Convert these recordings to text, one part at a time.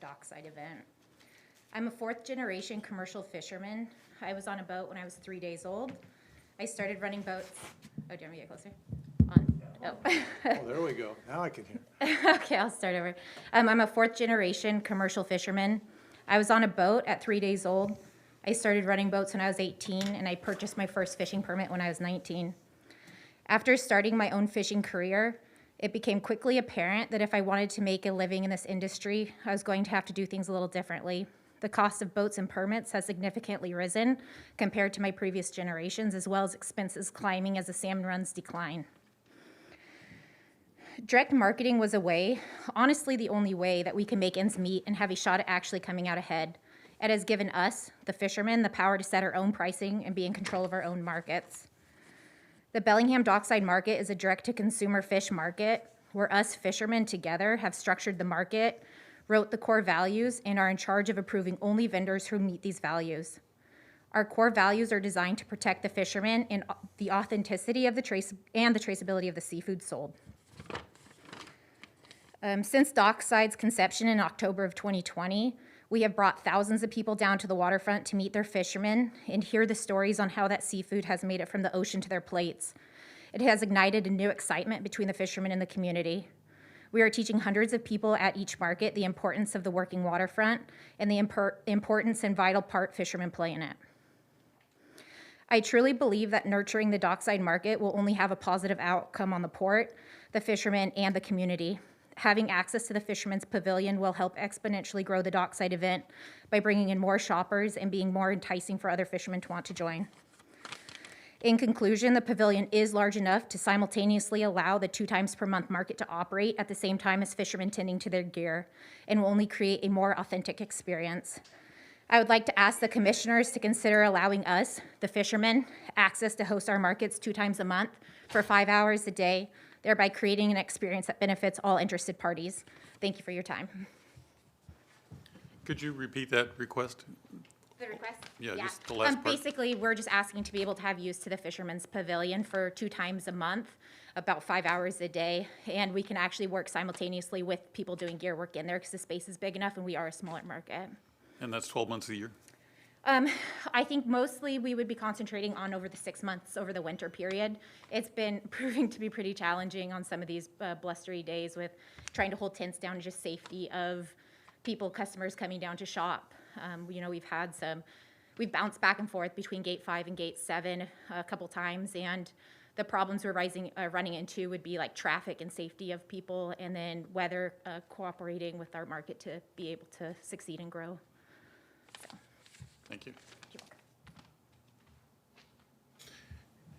Dockside event. I'm a fourth generation commercial fisherman. I was on a boat when I was 3 days old. I started running boats. Oh, do you want me to get closer? On. Oh. Oh, there we go. Now I can hear. Okay, I'll start over. I'm a fourth generation commercial fisherman. I was on a boat at 3 days old. I started running boats when I was 18, and I purchased my first fishing permit when I was 19. After starting my own fishing career, it became quickly apparent that if I wanted to make a living in this industry, I was going to have to do things a little differently. The cost of boats and permits has significantly risen compared to my previous generations, as well as expenses climbing as the salmon runs decline. Direct marketing was a way, honestly the only way, that we can make ends meet and have a shot at actually coming out ahead. It has given us, the fishermen, the power to set our own pricing and be in control of our own markets. The Bellingham Dockside market is a direct-to-consumer fish market where us fishermen together have structured the market, wrote the core values, and are in charge of approving only vendors who meet these values. Our core values are designed to protect the fishermen and the authenticity of the traceability of the seafood sold. Since Dockside's conception in October of 2020, we have brought thousands of people down to the waterfront to meet their fishermen and hear the stories on how that seafood has made it from the ocean to their plates. It has ignited a new excitement between the fishermen and the community. We are teaching hundreds of people at each market the importance of the working waterfront and the importance and vital part fishermen play in it. I truly believe that nurturing the Dockside market will only have a positive outcome on the port, the fishermen, and the community. Having access to the Fisherman's Pavilion will help exponentially grow the Dockside event by bringing in more shoppers and being more enticing for other fishermen to want to join. In conclusion, the Pavilion is large enough to simultaneously allow the 2 times per month market to operate at the same time as fishermen tending to their gear, and will only create a more authentic experience. I would like to ask the commissioners to consider allowing us, the fishermen, access to host our markets 2 times a month for 5 hours a day, thereby creating an experience that benefits all interested parties. Thank you for your time. Could you repeat that request? The request? Yeah, just the last part. Basically, we're just asking to be able to have use to the Fisherman's Pavilion for 2 times a month, about 5 hours a day, and we can actually work simultaneously with people doing gear work in there because the space is big enough and we are a smaller market. And that's 12 months a year? I think mostly we would be concentrating on over the 6 months over the winter period. It's been proving to be pretty challenging on some of these blustery days with trying to hold tents down and just safety of people, customers coming down to shop. We've bounced back and forth between gate 5 and gate 7 a couple times, and the problems we're running into would be like traffic and safety of people, and then weather cooperating with our market to be able to succeed and grow. So. Thank you.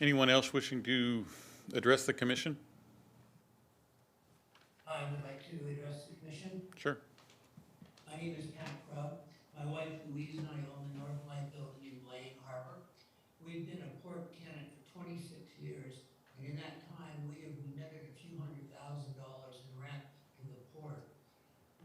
Anyone else wishing to address the commission? I would like to address the commission. Sure. My name is Pat Grubb. My wife Louise and I own the North Light building in Blaine Harbor. We've been a port tenant for 26 years, and in that time we have netted a few $100,000 in rent to the port.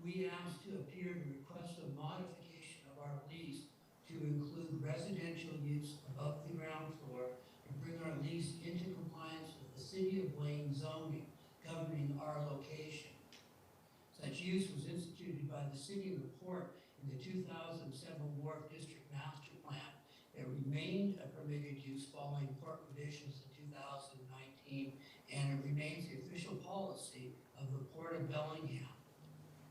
We asked to appear to request a modification of our lease to include residential use above the ground floor and bring our lease into compliance with the City of Blaine zoning governing our location. Such use was instituted by the City of the Port in the 2007 Wharf District Master Plan. It remained a permitted use following port revisions in 2019, and it remains the official policy of the Port of Bellingham.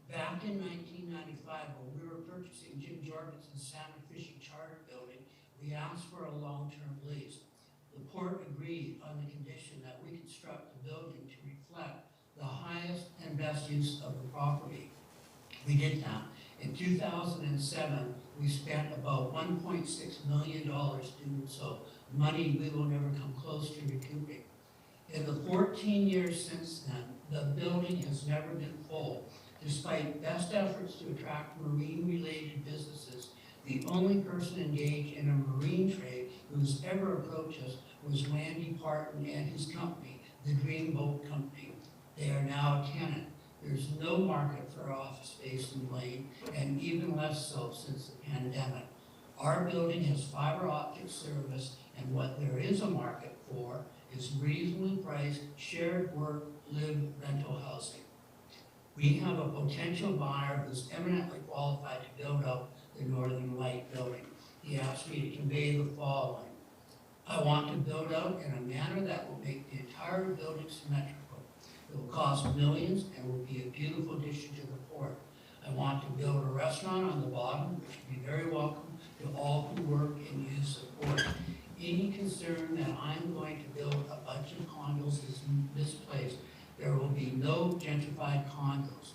Back in 1995, when we were purchasing Jim Jorgensen's salmon fishing charter building, we asked for a long-term lease. The port agreed on the condition that we construct the building to reflect the highest and best use of the property. We did that. In 2007, we spent about $1.6 million doing so, money we will never come close to recouping. In the 14 years since then, the building has never been full. Despite best efforts to attract marine-related businesses, the only person engaged in a marine trade who's ever approached us was Randy Parton and his company, the Dream Boat Company. They are now a tenant. There's no market for office space in Blaine, and even less so since the pandemic. Our building has fiber optic service, and what there is a market for is reasonably priced, shared work, live rental housing. We have a potential buyer who's eminently qualified to build out the Northern Light building. He asked me to convey the following. I want to build out in a manner that will make the entire building symmetrical. It will cost millions and will be a beautiful addition to the port. I want to build a restaurant on the bottom, which will be very welcome to all who work and use the port. Any concern that I'm going to build a bunch of condos is misplaced. There will be no gentrified condos.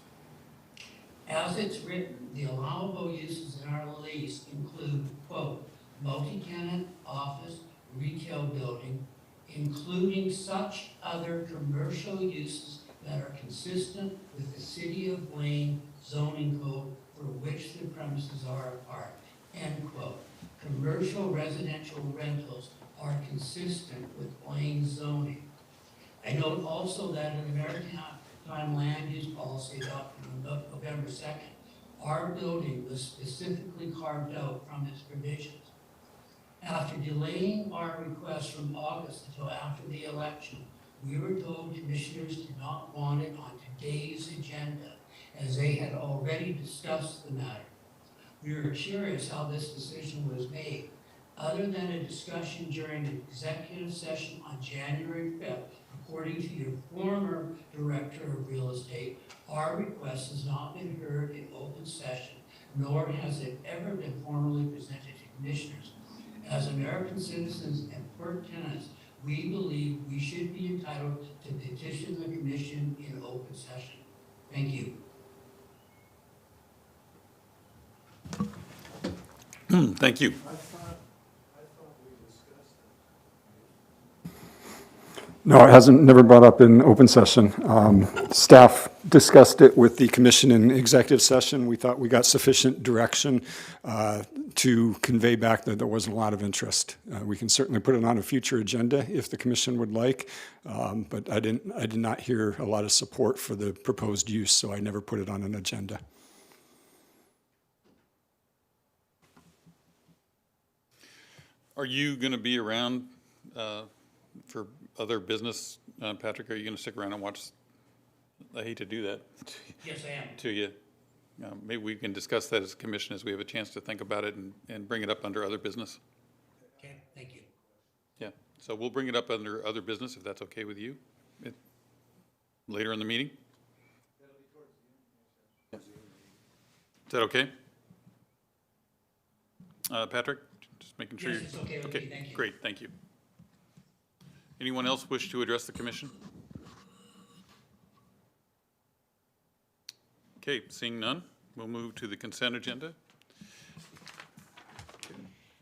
As it's written, the allowable uses in our lease include, quote, multi-tenant, office, retail building, including such other commercial uses that are consistent with the City of Blaine zoning code for which the premises are a part, end quote. Commercial residential rentals are consistent with Blaine zoning. I note also that in the Maritime Land Use Policy adopted on November 2nd, our building was specifically carved out from its provisions. After delaying our request from August until after the election, we were told commissioners did not want it on today's agenda, as they had already discussed the matter. We were curious how this decision was made. Other than a discussion during an executive session on January 5th, according to your former director of real estate, our request has not been heard in open session, nor has it ever been formally presented to commissioners. As American citizens and port tenants, we believe we should be entitled to petition the commission in open session. Thank you. Thank you. I thought we discussed it. No, it hasn't, never brought up in open session. Staff discussed it with the commission in executive session. We thought we got sufficient direction to convey back that there wasn't a lot of interest. We can certainly put it on a future agenda if the commission would like, but I did not hear a lot of support for the proposed use, so I never put it on an agenda. Are you going to be around for other business, Patrick? Are you going to stick around and watch? I hate to do that Yes, I am. to you. Maybe we can discuss that as a commission as we have a chance to think about it and bring it up under other business. Okay, thank you. Yeah, so we'll bring it up under other business if that's okay with you later in the meeting. Is that okay? Patrick, just making sure. Yes, it's okay with me, thank you. Great, thank you. Anyone else wish to address the commission? Okay, seeing none, we'll move to the consent agenda.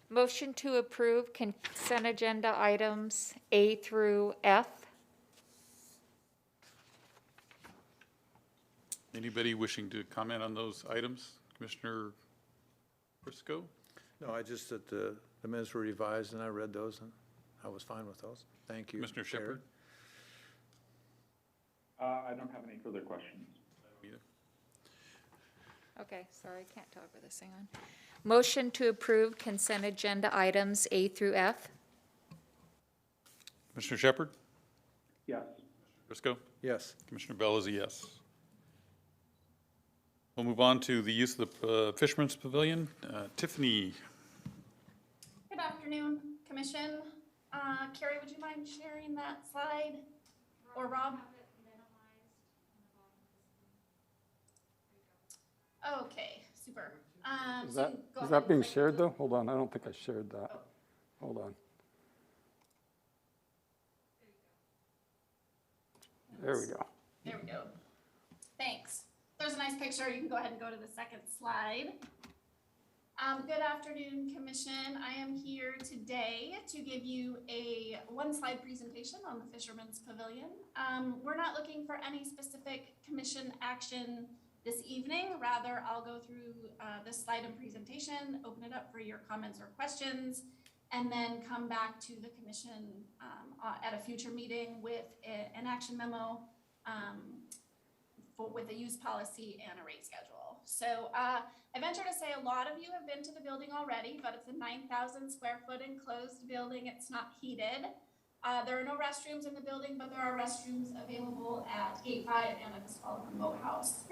Motion to approve consent agenda items A through F. Anybody wishing to comment on those items? Commissioner Briscoe? No, I just, that the minutes were revised and I read those and I was fine with those. Thank you. Commissioner Chair. Shepherd? I don't have any further questions. Either. Okay, sorry, I can't talk with this thing on. Motion to approve consent agenda items A through F. Commissioner Shepherd? Yes. Briscoe? Yes. Commissioner Bell is a yes. We'll move on to the use of the Fisherman's Pavilion. Tiffany? Good afternoon, Commission. Carrie, would you mind sharing that slide? Or Rob? Okay, super. Is so that, go is ahead that and being click. shared though? Hold on, I don't think I shared that. Hold on. There we go. There we go. Thanks. There's a nice picture. You can go ahead and go to the second slide. Good afternoon, Commission. I am here today to give you a one-slide presentation on the Fisherman's Pavilion. We're not looking for any specific Commission action this evening. Rather, I'll go through this slide and presentation, open it up for your comments or questions, and then come back to the Commission at a future meeting with an action memo with a use policy and a rate schedule. So I venture to say a lot of you have been to the building already, but it's a 9,000 square foot enclosed building. It's not heated. There are no restrooms in the building, but there are restrooms available at Gate 5 and at the Spalding Boathouse.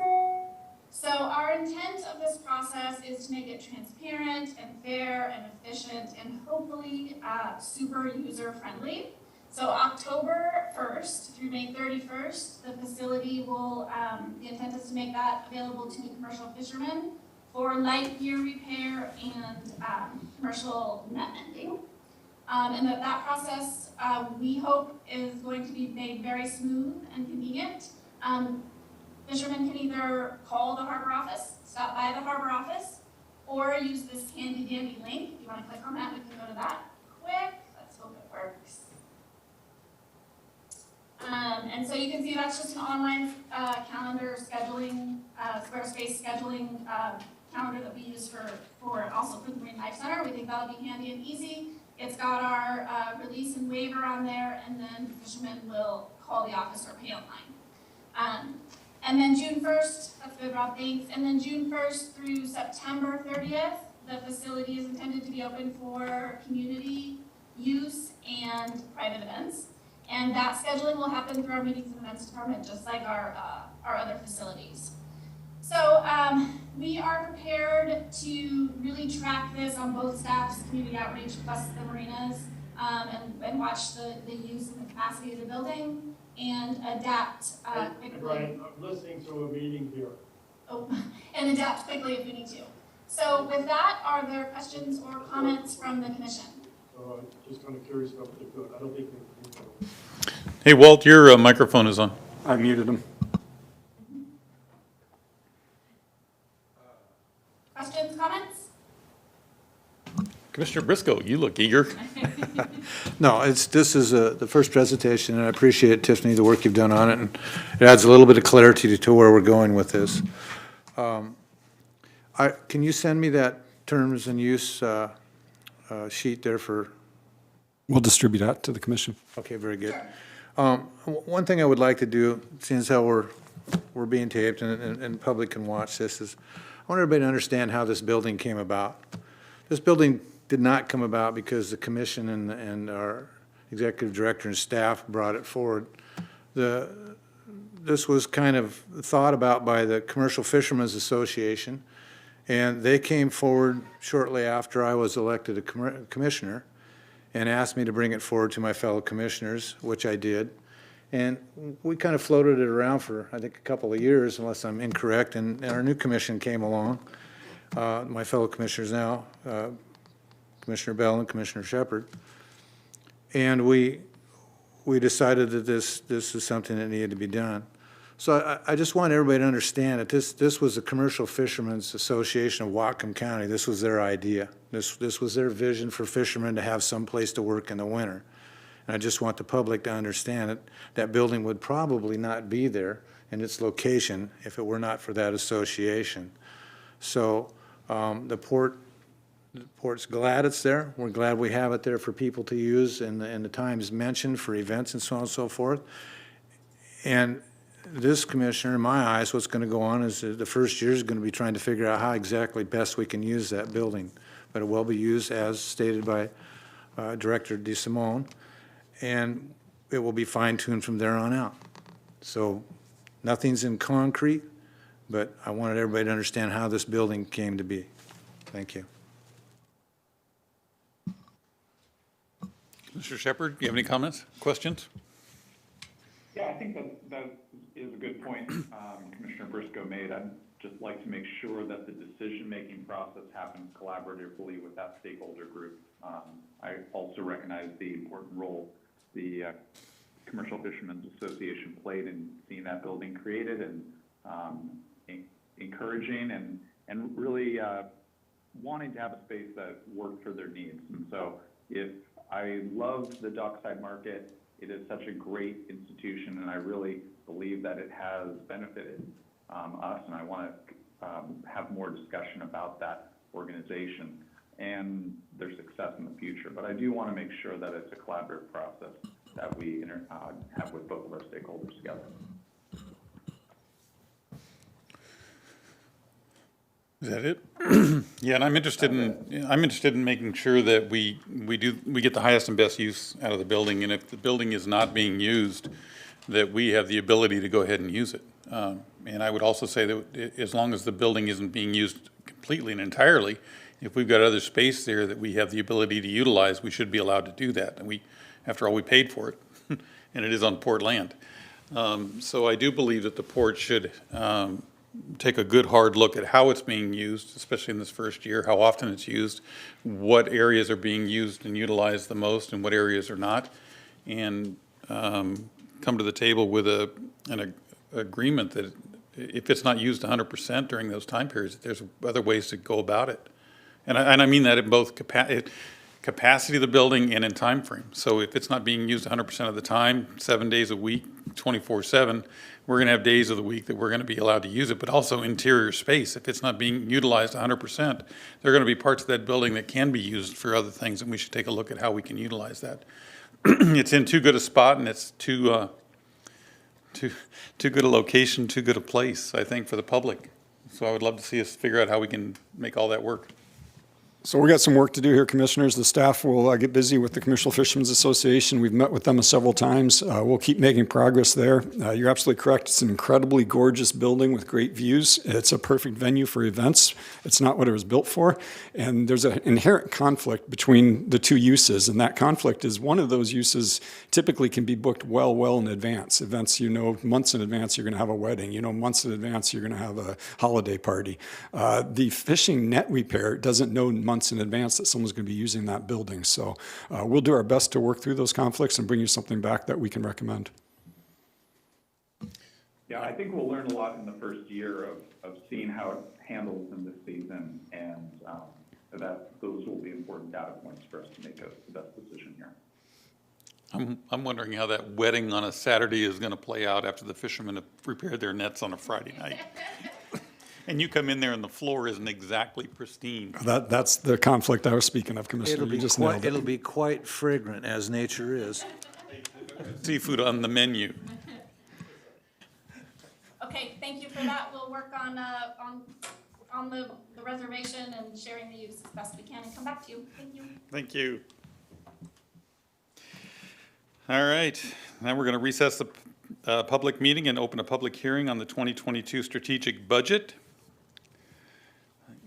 So our intent of this process is to make it transparent and fair and efficient and hopefully super user-friendly. So October 1st through May 31st, the facility will, the intent is to make that available to commercial fishermen for light gear repair and commercial net mending. And that process, we hope, is going to be made very smooth and convenient. Fishermen can either call the harbor office, stop by the harbor office, or use this handy dandy link. If you want to click on that, we can go to that quick. Let's hope it works. And so you can see that's just an online calendar scheduling, Squarespace scheduling calendar that we use for also for the Marine Life Center. We think that'll be handy and easy. It's got our release and waiver on there, and then fishermen will call the office or pay online. And then June 1st, that's good, Rob, thanks. And then June 1st through September 30th, the facility is intended to be open for community use and private events. And that scheduling will happen through our meetings and events department, just like our other facilities. So we are prepared to really track this on both staffs, community outreach plus the marinas, and watch the use and the capacity of the building and adapt quickly. Brian, I'm listening to a meeting here. Oh, and adapt quickly if we need to. So with that, are there questions or comments from the commission? So I'm just kind of curious about what they're doing. I don't think they're. Hey, Walt, your microphone is on. I muted him. Questions, comments? Commissioner Briscoe, you look eager. No, this is the first presentation, and I appreciate, Tiffany, the work you've done on it, and it adds a little bit of clarity to where we're going with this. Can you send me that terms and use sheet there for? We'll distribute that to the commission. Okay, very good. One thing I would like to do, seeing as how we're being taped and the public can watch this, is I want everybody to understand how this building came about. This building did not come about because the commission and our executive director and staff brought it forward. This was kind of thought about by the Commercial Fishermen's Association, and they came forward shortly after I was elected a commissioner and asked me to bring it forward to my fellow commissioners, which I did. And we kind of floated it around for, I think, a couple of years, unless I'm incorrect, and our new commission came along, my fellow commissioners now, Commissioner Bell and Commissioner Shepard. And we decided that this is something that needed to be done. So I just want everybody to understand that this was the Commercial Fishermen's Association of Whatcom County. This was their idea. This was their vision for fishermen to have some place to work in the winter. And I just want the public to understand that that building would probably not be there in its location if it were not for that association. So the port's glad it's there. We're glad we have it there for people to use in the times mentioned for events and so on and so forth. And this commissioner, in my eyes, what's going to go on is the first year is going to be trying to figure out how exactly best we can use that building. But it will be used as stated by Director DeSimone, and it will be fine-tuned from there on out. So nothing's in concrete, but I wanted everybody to understand how this building came to be. Thank you. Mr. Shepard, do you have any comments, questions? Yeah, I think that is a good point Commissioner Briscoe made. I'd just like to make sure that the decision-making process happens collaboratively with that stakeholder group. I also recognize the important role the Commercial Fishermen's Association played in seeing that building created and encouraging and really wanting to have a space that worked for their needs. And so if I love the Dockside market, it is such a great institution, and I really believe that it has benefited us, and I want to have more discussion about that organization and their success in the future. But I do want to make sure that it's a collaborative process that we have with both of our stakeholders together. Is that it? Yeah, and I'm interested in making sure that we get the highest and best use out of the building, and if the building is not being used, that we have the ability to go ahead and use it. And I would also say that as long as the building isn't being used completely and entirely, if we've got other space there that we have the ability to utilize, we should be allowed to do that. And after all, we paid for it, and it is on port land. So I do believe that the port should take a good hard look at how it's being used, especially in this first year, how often it's used, what areas are being used and utilized the most and what areas are not, and come to the table with an agreement that if it's not used 100% during those time periods, there's other ways to go about it. And I mean that in both capacity of the building and in time frame. So if it's not being used 100% of the time, 7 days a week, 24/7, we're going to have days of the week that we're going to be allowed to use it, but also interior space. If it's not being utilized 100%, there are going to be parts of that building that can be used for other things, and we should take a look at how we can utilize that. It's in too good a spot, and it's too good a location, too good a place, I think, for the public. So I would love to see us figure out how we can make all that work. So we got some work to do here, Commissioners. The staff will get busy with the Commercial Fishermen's Association. We've met with them several times. We'll keep making progress there. You're absolutely correct. It's an incredibly gorgeous building with great views. It's a perfect venue for events. It's not what it was built for. And there's an inherent conflict between the two uses. And that conflict is one of those uses typically can be booked well in advance. Events, months in advance, you're going to have a wedding. Months in advance, you're going to have a holiday party. The fishing net repair doesn't know months in advance that someone's going to be using that building. So we'll do our best to work through those conflicts and bring you something back that we can recommend. Yeah, I think we'll learn a lot in the first year of seeing how it handles in this season, and those will be important data points for us to make the best decision here. I'm wondering how that wedding on a Saturday is going to play out after the fishermen have repaired their nets on a Friday night. And you come in there and the floor isn't exactly pristine. That's the conflict I was speaking of, Commissioner. You just nailed it. It'll be quite fragrant, as nature is. Seafood on the menu. Okay, thank you for that. We'll work on the reservation and sharing the use as best we can and come back to you. Thank you. Thank you. All right, now we're going to recess the public meeting and open a public hearing on the 2022 strategic budget.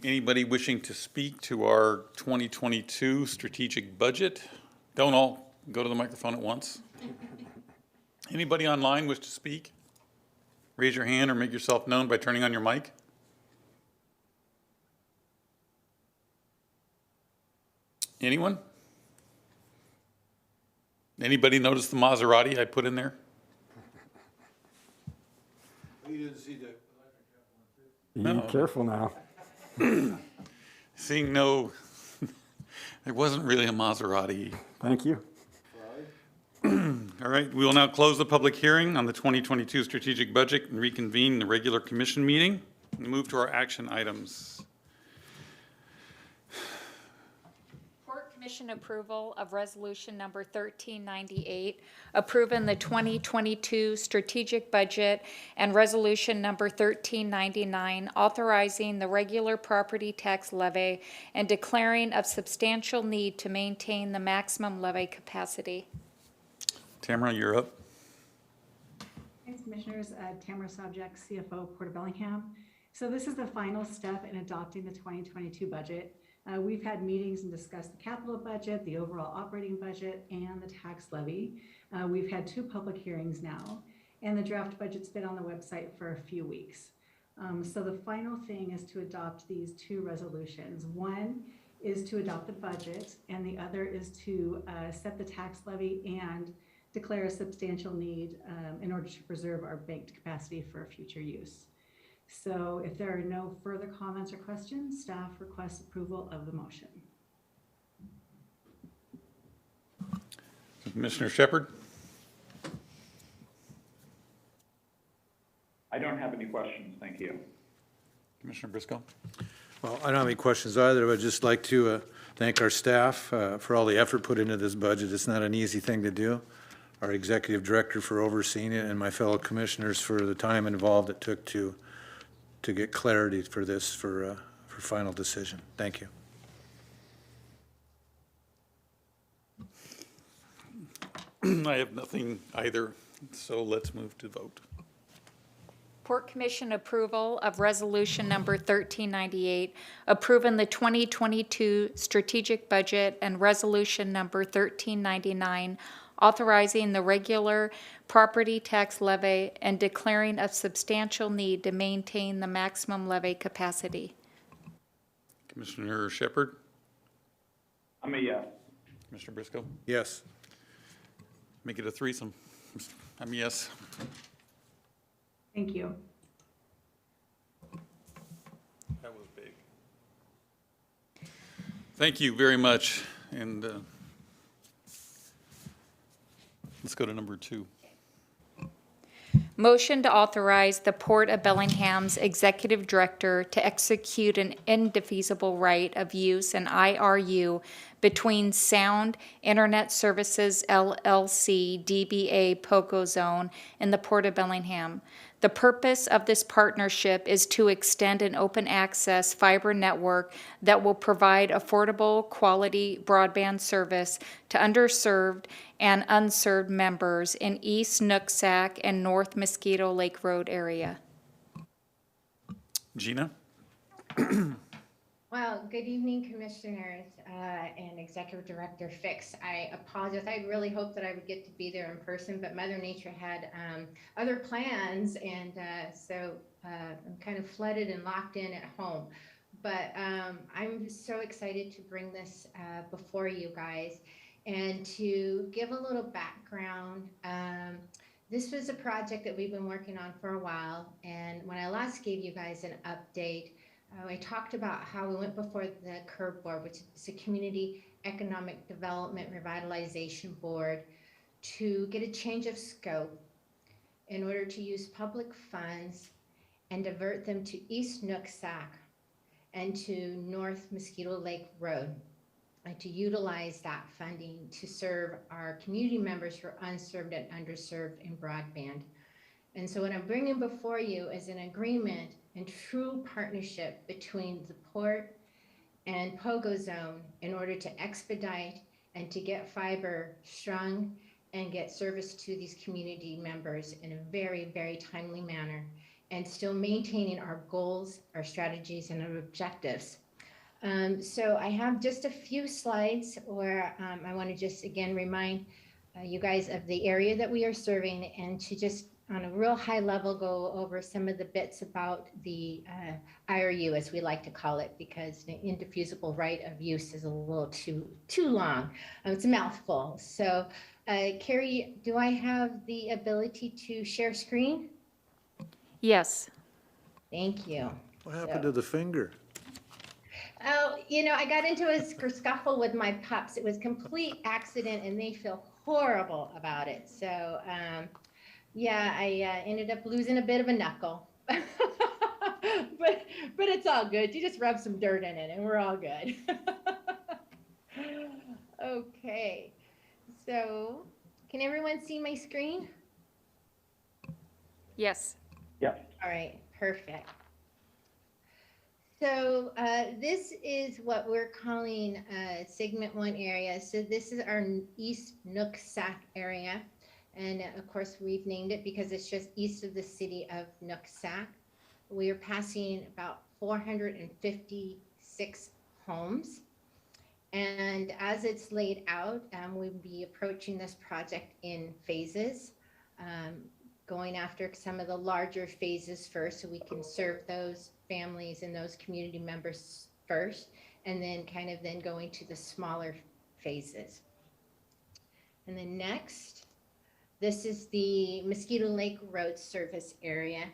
Anybody wishing to speak to our 2022 strategic budget? Don't all go to the microphone at once. Anybody online wish to speak? Raise your hand or make yourself known by turning on your mic. Anyone? Anybody notice the Maserati I put in there? You didn't see the Be careful now. Seeing no, there wasn't really a Maserati. Thank you. All right, we will now close the public hearing on the 2022 strategic budget and reconvene the regular commission meeting and move to our action items. Port Commission approval of resolution number 1398, approving the 2022 strategic budget, and resolution number 1399, authorizing the regular property tax levy and declaring of substantial need to maintain the maximum levy capacity. Tamara, you're up. Thanks, Commissioners. Tamara Sobczak, CFO, Port of Bellingham. So this is the final step in adopting the 2022 budget. We've had meetings and discussed the capital budget, the overall operating budget, and the tax levy. We've had 2 public hearings now, and the draft budget's been on the website for a few weeks. So the final thing is to adopt these 2 resolutions. One is to adopt the budget, and the other is to set the tax levy and declare a substantial need in order to preserve our banked capacity for future use. So if there are no further comments or questions, staff requests approval of the motion. Commissioner Shepard? I don't have any questions, thank you. Commissioner Briscoe? Well, I don't have any questions either, but I'd just like to thank our staff for all the effort put into this budget. It's not an easy thing to do. Our executive director for overseeing it, and my fellow commissioners for the time involved it took to get clarity for this for for final decision. Thank you. I have nothing either, so let's move to vote. Port Commission approval of resolution number 1398, approving the 2022 strategic budget, and resolution number 1399, authorizing the regular property tax levy and declaring a substantial need to maintain the maximum levy capacity. Commissioner Shepherd, I'm a yes. Commissioner Briscoe, Yes. make it a threesome. I'm a yes. Thank you. That was big. Thank you very much, and let's go to number 2. Motion to authorize the Port of Bellingham's executive director to execute an indefeasible right of use, an IRU, between Sound Internet Services LLC, DBA Pogo Zone, and the Port of Bellingham. The purpose of this partnership is to extend an open access fiber network that will provide affordable, quality broadband service to underserved and unserved members in East Nooksack and North Mosquito Lake Road area. Gina? Well, good evening, Commissioners and Executive Director Fix. I apologize. I really hoped that I would get to be there in person, but Mother Nature had other plans, and so I'm kind of flooded and locked in at home. But I'm so excited to bring this before you guys. And to give a little background, this was a project that we've been working on for a while. And when I last gave you guys an update, I talked about how we went before the CURB board, which is a Community Economic Development Revitalization Board, to get a change of scope in order to use public funds and divert them to East Nooksack and to North Mosquito Lake Road, and to utilize that funding to serve our community members who are unserved and underserved in broadband. And so what I'm bringing before you is an agreement and true partnership between the Port and Pogo Zone in order to expedite and to get fiber strung and get service to these community members in a very, very timely manner, and still maintaining our goals, our strategies, and our objectives. So I have just a few slides where I want to just again remind you guys of the area that we are serving, and to just on a real high level go over some of the bits about the IRU, as we like to call it, because the indefeasible right of use is a little too long. It's a mouthful. So Carrie, do I have the ability to share screen? Yes. Thank you. What happened to the finger? Oh, you know, I got into a scuffle with my pups. It was complete accident, and they feel horrible about it. So, yeah, I ended up losing a bit of a knuckle, but it's all good. You just rub some dirt in it, and we're all good. Okay, so can everyone see my screen? Yes. Yes. All right, perfect. So this is what we're calling segment 1 area. So this is our East Nooksack area. And of course, we've named it because it's just east of the city of Nooksack. We are passing about 456 homes. And as it's laid out, we'll be approaching this project in phases, going after some of the larger phases first so we can serve those families and those community members first, and then kind of then going to the smaller phases. And then next, this is the Mosquito Lake Road service area.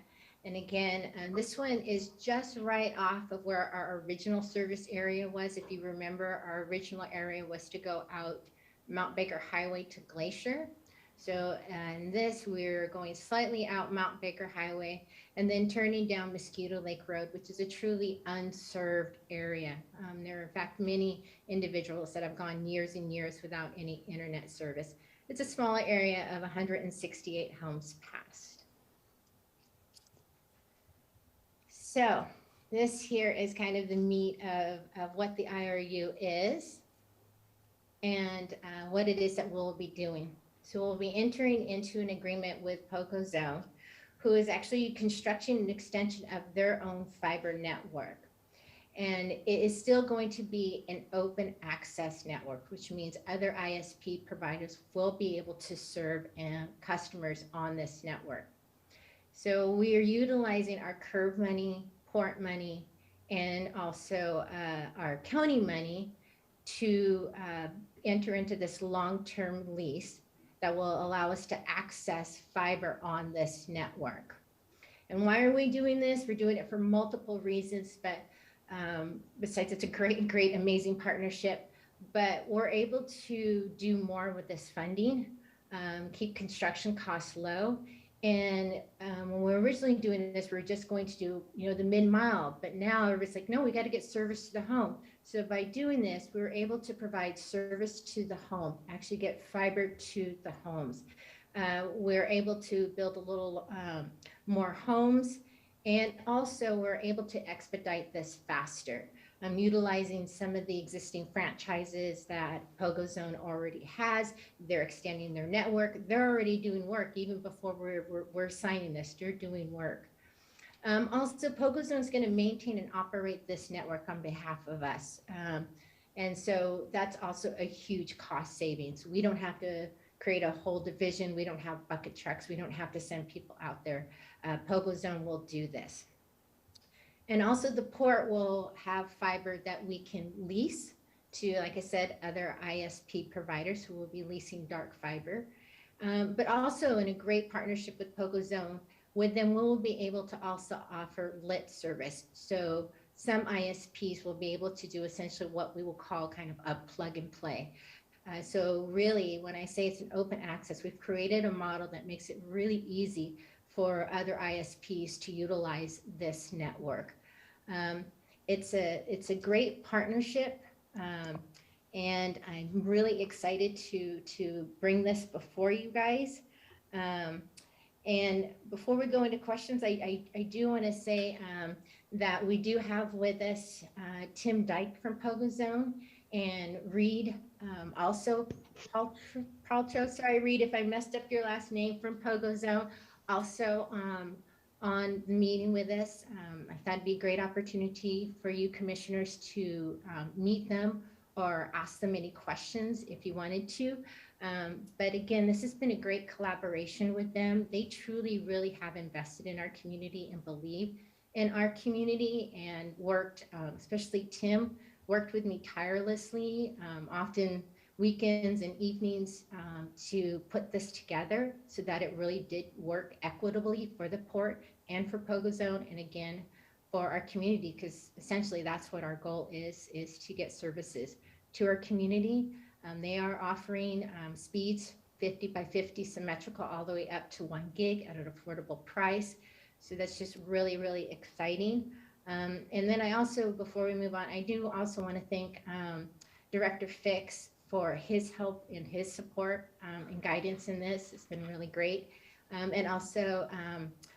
And again, this one is just right off of where our original service area was. If you remember, our original area was to go out Mount Baker Highway to Glacier. So in this, we're going slightly out Mount Baker Highway and then turning down Mosquito Lake Road, which is a truly unserved area. There are in fact many individuals that have gone years and years without any internet service. It's a smaller area of 168 homes passed. So This here is kind of the meat of what the IRU is and what it is that we'll be doing. So we'll be entering into an agreement with Poco Zone, who is actually constructing an extension of their own fiber network. And it is still going to be an open access network, which means other ISP providers will be able to serve customers on this network. So we are utilizing our curb money, port money, and also our county money to enter into this long-term lease that will allow us to access fiber on this network. And why are we doing this? We're doing it for multiple reasons, but besides it's a great, amazing partnership, but we're able to do more with this funding, keep construction costs low. And when we were originally doing this, we were just going to do, the mid-mile, but now it's like, no, we got to get service to the home. So by doing this, we were able to provide service to the home, actually get fiber to the homes. We're able to build a little more homes, and also we're able to expedite this faster. Utilizing some of the existing franchises that Poco Zone already has. They're extending their network. They're already doing work even before we're signing this. They're doing work. Also, Poco Zone is going to maintain and operate this network on behalf of us. And so that's also a huge cost savings. We don't have to create a whole division. We don't have bucket trucks. We don't have to send people out there. Poco Zone will do this. And also the port will have fiber that we can lease to, like I said, other ISP providers who will be leasing dark fiber. But also in a great partnership with Poco Zone, with them we will be able to also offer lit service. So some ISPs will be able to do essentially what we will call kind of a plug and play. So really, when I say it's an open access, we've created a model that makes it really easy for other ISPs to utilize this network. It's a great partnership, and I'm really excited to bring this before you guys. And before we go into questions, I do want to say that we do have with us Tim Dyke from Poco Zone and Reed, also Paltrow, sorry Reed if I messed up your last name, from Poco Zone, also on the meeting with us. I thought it'd be a great opportunity for you commissioners to meet them or ask them any questions if you wanted to. But again, this has been a great collaboration with them. They truly, really have invested in our community and believe in our community, and worked, especially Tim, worked with me tirelessly, often weekends and evenings, to put this together so that it really did work equitably for the port and for Poco Zone, and again, for our community, because essentially that's what our goal is to get services to our community. They are offering speeds 50 by 50 symmetrical all the way up to 1 gig at an affordable price. So that's just really, really exciting. And then I also, before we move on, I do also want to thank Director Fix for his help and his support and guidance in this. It's been really great. And also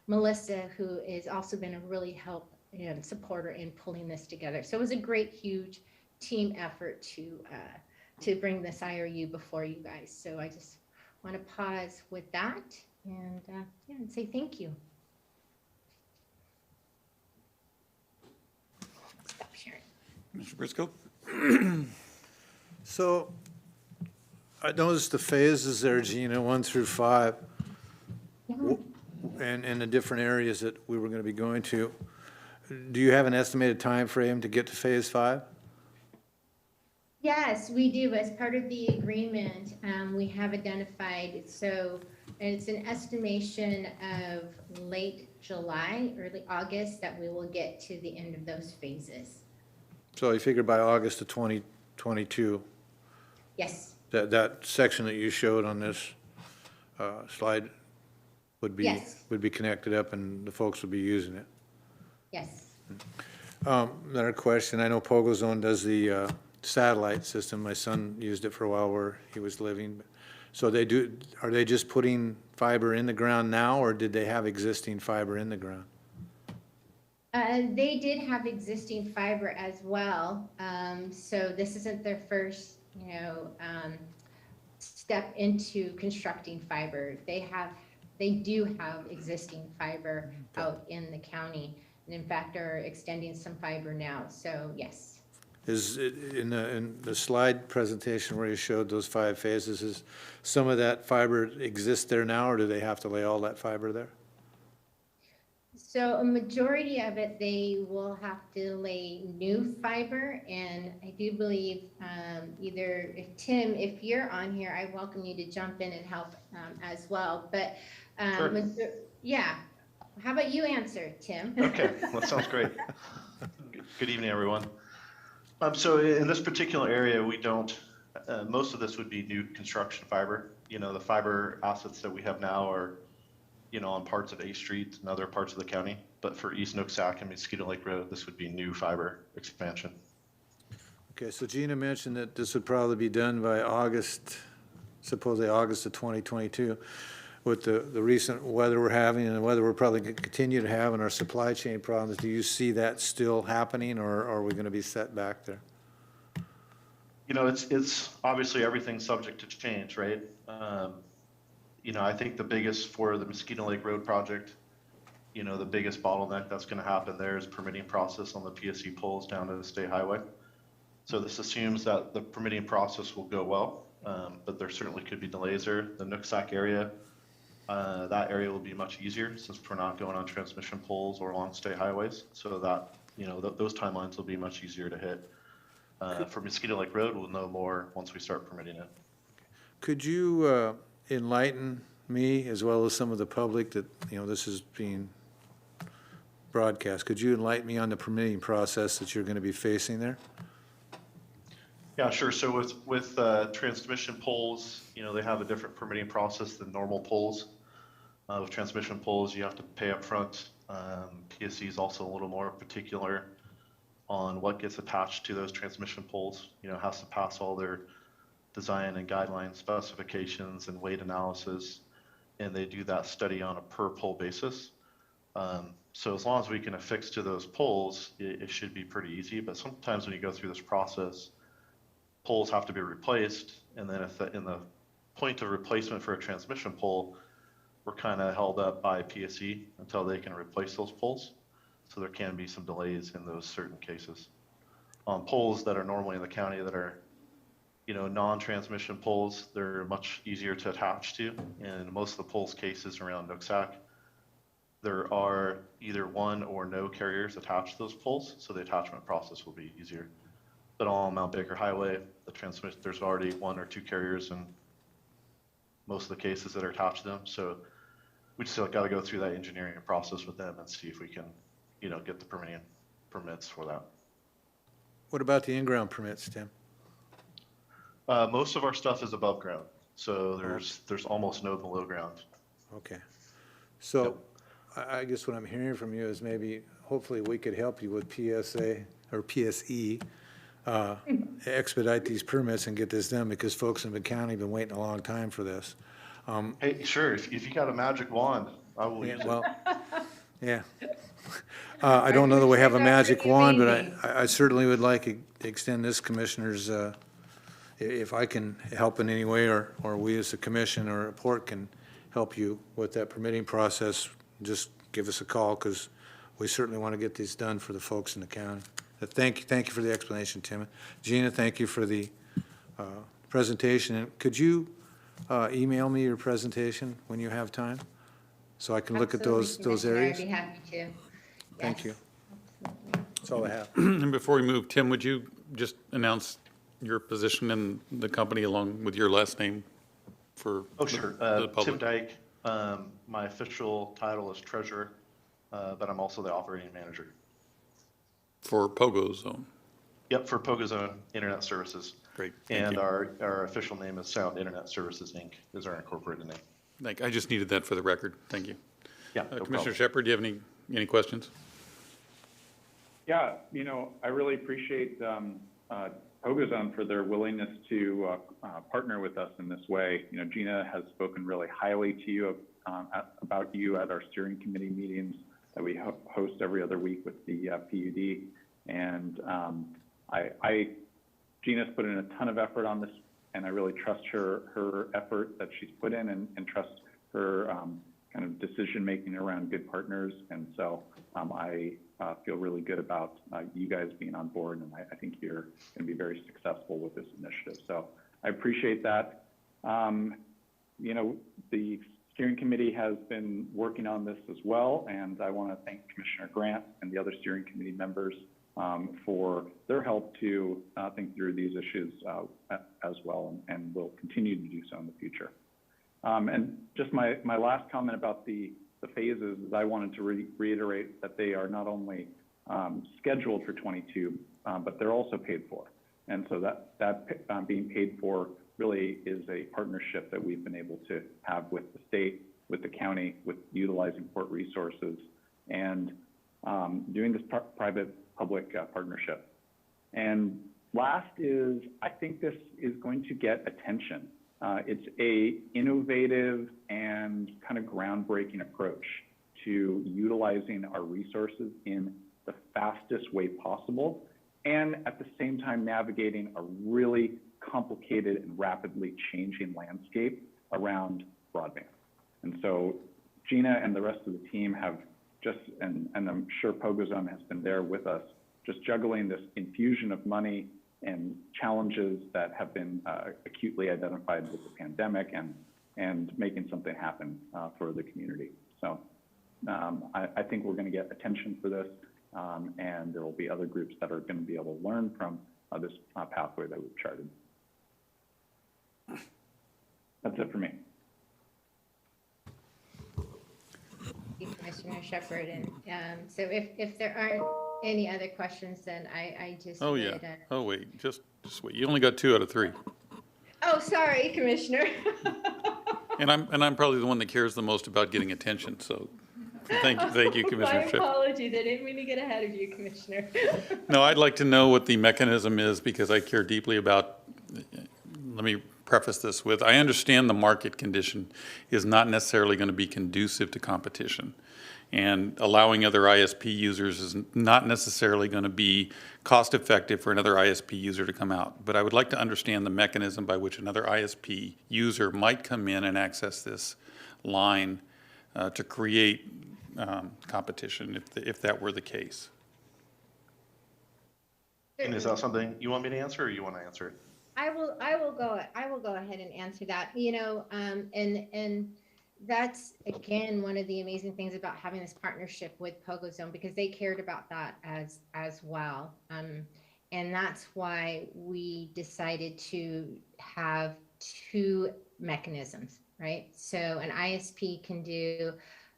Melissa, who has also been a really help and supporter in pulling this together. So it was a great, huge team effort to bring this IRU before you guys. So I just want to pause with that and and say thank you. Stop sharing. Mr. Briscoe? So I noticed the phases there, Gina, 1 through 5, and the different areas that we were going to be going to. Do you have an estimated time frame to get to phase 5? Yes, we do. As part of the agreement, we have identified, so it's an estimation of late July, early August, that we will get to the end of those phases. So you figure by August of 2022, Yes, that section that you showed on this slide would be, Yes. would be connected up and the folks would be using it. yes. Another question, I know Pogo Zone does the satellite system. My son used it for a while where he was living. So are they just putting fiber in the ground now, or did they have existing fiber in the ground? They did have existing fiber as well. So this isn't their first, step into constructing fiber. They do have existing fiber out in the county, and in fact are extending some fiber now. So yes. Is it in the slide presentation where you showed those 5 phases, is some of that fiber exist there now, or do they have to lay all that fiber there? So a majority of it, they will have to lay new fiber, and I do believe either if Tim, if you're on here, I welcome you to jump in and help as well. But Sure. yeah, how about you answer, Tim? Okay, that sounds great. Good evening, everyone. So in this particular area, we don't, most of this would be new construction fiber. The fiber assets that we have now are, on parts of A Street and other parts of the county. But for East Nooksack and Mosquito Lake Road, this would be new fiber expansion. Okay, so Gina mentioned that this would probably be done by August, supposedly August of 2022. With the recent weather we're having and the weather we're probably going to continue to have and our supply chain problems, do you see that still happening, or are we going to be set back there? It's obviously everything's subject to change, right? I think the biggest for the Mosquito Lake Road project, the biggest bottleneck that's going to happen there is permitting process on the PSC poles down to the state highway. So this assumes that the permitting process will go well, but there certainly could be delays there. The Nooksack area, that area will be much easier since we're not going on transmission poles or along state highways. So that, those timelines will be much easier to hit. For Mosquito Lake Road, we'll know more once we start permitting it. Could you enlighten me, as well as some of the public, that, this is being broadcast, could you enlighten me on the permitting process that you're going to be facing there? Yeah, sure. So with transmission poles, they have a different permitting process than normal poles. With transmission poles, you have to pay up front. PSC is also a little more particular on what gets attached to those transmission poles. It has to pass all their design and guideline specifications and weight analysis, and they do that study on a per pole basis. So as long as we can affix to those poles, it should be pretty easy. But sometimes when you go through this process, poles have to be replaced, and then if in the point of replacement for a transmission pole, we're kind of held up by PSC until they can replace those poles. So there can be some delays in those certain cases. On poles that are normally in the county that are, non-transmission poles, they're much easier to attach to. And in most of the poles cases around Nooksack, there are either one or no carriers attached to those poles, so the attachment process will be easier. But on Mount Baker Highway, there's already 1 or 2 carriers in most of the cases that are attached to them. So we just got to go through that engineering process with them and see if we can, get the permits for that. What about the in-ground permits, Tim? Most of our stuff is above ground, so there's almost no below ground. Okay. So I guess what I'm hearing from you is maybe, hopefully, we could help you with PSA or PSE, expedite these permits and get this done, because folks in the county have been waiting a long time for this. Hey, sure, if you got a magic wand, I will use it. Well, yeah. I don't know that we have a magic wand, but I certainly would like to extend this commissioner's, if I can help in any way, or we as a commission or a port can help you with that permitting process, just give us a call, because we certainly want to get these done for the folks in the county. Thank you for the explanation, Tim. Gina, thank you for the presentation. And could you email me your presentation when you have time, so I can look at those areas? I'd be happy to. Thank you. That's all I have. And before we move, Tim, would you just announce your position in the company along with your last name for Sure. the public? Tim Dyke. My official title is treasurer, but I'm also the operating manager. For Pogo Zone. Yep, for Pogo Zone Internet Services. Great, thank And you. our official name is Sound Internet Services, Inc., is our incorporated name. I just needed that for the record. Thank you. Yeah, no Commissioner problem. Shepard, do you have any questions? Yeah, I really appreciate Pogozone for their willingness to partner with us in this way. Gina has spoken really highly to you about you at our steering committee meetings. that we host every other week with the PUD. And Gina's put in a ton of effort on this, and I really trust her effort that she's put in, and trust her kind of decision-making around good partners. And so I feel really good about you guys being on board, and I think you're going to be very successful with this initiative. So I appreciate that. You know, the steering committee has been working on this as well, and I want to thank Commissioner Grant and the other steering committee members for their help to think through these issues as well, and will continue to do so in the future. And just my last comment about the phases is I wanted to reiterate that they are not only scheduled for 22, but they're also paid for. And so that being paid for really is a partnership that we've been able to have with the state, with the county, with utilizing port resources, and doing this private-public partnership. And last is, I think this is going to get attention. It's a innovative and kind of groundbreaking approach to utilizing our resources in the fastest way possible, and at the same time navigating a really complicated and rapidly changing landscape around broadband. And so Gina and the rest of the team have just, and I'm sure PogoZone has been there with us, just juggling this infusion of money and challenges that have been acutely identified with the pandemic, and making something happen for the community. So I think we're going to get attention for this, and there will be other groups that are going to be able to learn from this pathway that we've charted. That's it for me. Thank you, Commissioner Shepherd. And so if there aren't any other questions, then I just Oh, yeah. Oh, wait, just wait. You only got 2 out of 3. Oh, sorry, Commissioner. And I'm probably the one that cares the most about getting attention, so thank you, Commissioner My Shepherd. apologies. I didn't mean to get ahead of you, Commissioner. No, I'd like to know what the mechanism is, because I care deeply about, let me preface this with, I understand the market condition is not necessarily going to be conducive to competition. And allowing other ISP users is not necessarily going to be cost-effective for another ISP user to come out. But I would like to understand the mechanism by which another ISP user might come in and access this line to create competition, if that were the case. And is that something you want me to answer, or you want to answer it? I will go ahead and answer that. You know, and that's again one of the amazing things about having this partnership with PogoZone, because they cared about that as well. And that's why we decided to have 2 mechanisms, right? So an ISP can do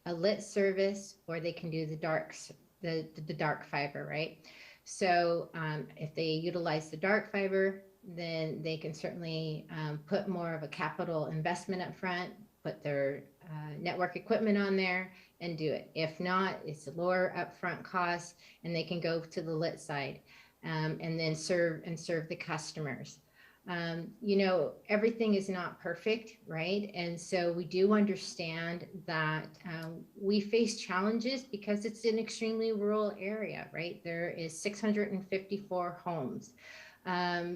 a lit service, or they can do the dark fiber, right? So if they utilize the dark fiber, then they can certainly put more of a capital investment up front, put their network equipment on there and do it. If not, it's a lower upfront cost, and they can go to the lit side and then serve the customers. You know, everything is not perfect, right? And so we do understand that we face challenges because it's an extremely rural area, right? There is 654 homes.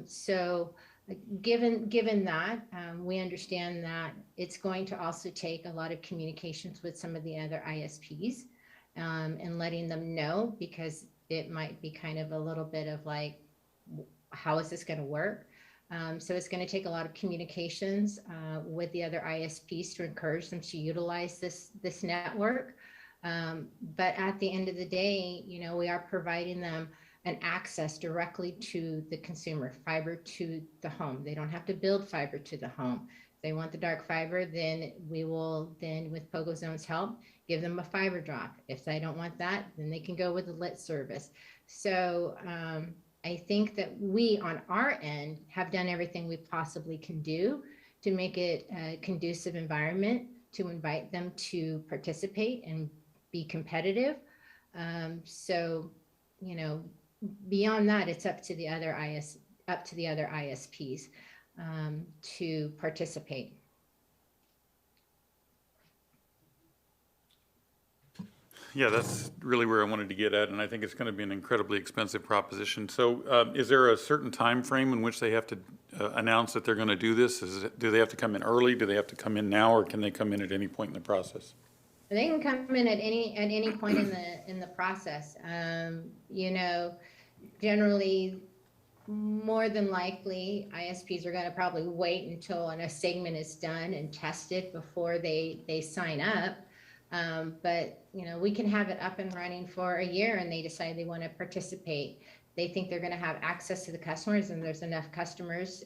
So given that, we understand that it's going to also take a lot of communications with some of the other ISPs and letting them know, because it might be kind of a little bit of like, how is this going to work? So it's going to take a lot of communications with the other ISPs to encourage them to utilize this network. But at the end of the day, you know, we are providing them an access directly to the consumer, fiber to the home. They don't have to build fiber to the home. If they want the dark fiber, then we will then, with PogoZone's help, give them a fiber drop. If they don't want that, then they can go with the lit service. So I think that we, on our end, have done everything we possibly can do to make it a conducive environment, to invite them to participate and be competitive. So, you know, beyond that, it's up to the other ISPs to participate. Yeah, that's really where I wanted to get at, and I think it's going to be an incredibly expensive proposition. So is there a certain time frame in which they have to announce that they're going to do this? Do they have to come in early? Do they have to come in now, or can they come in at any point in the process? They can come in at any point in the process. You know, generally, more than likely, ISPs are gonna probably wait until a segment is done and tested before they sign up. But, you know, we can have it up and running for a year and they decide they want to participate. They think they're gonna have access to the customers and there's enough customers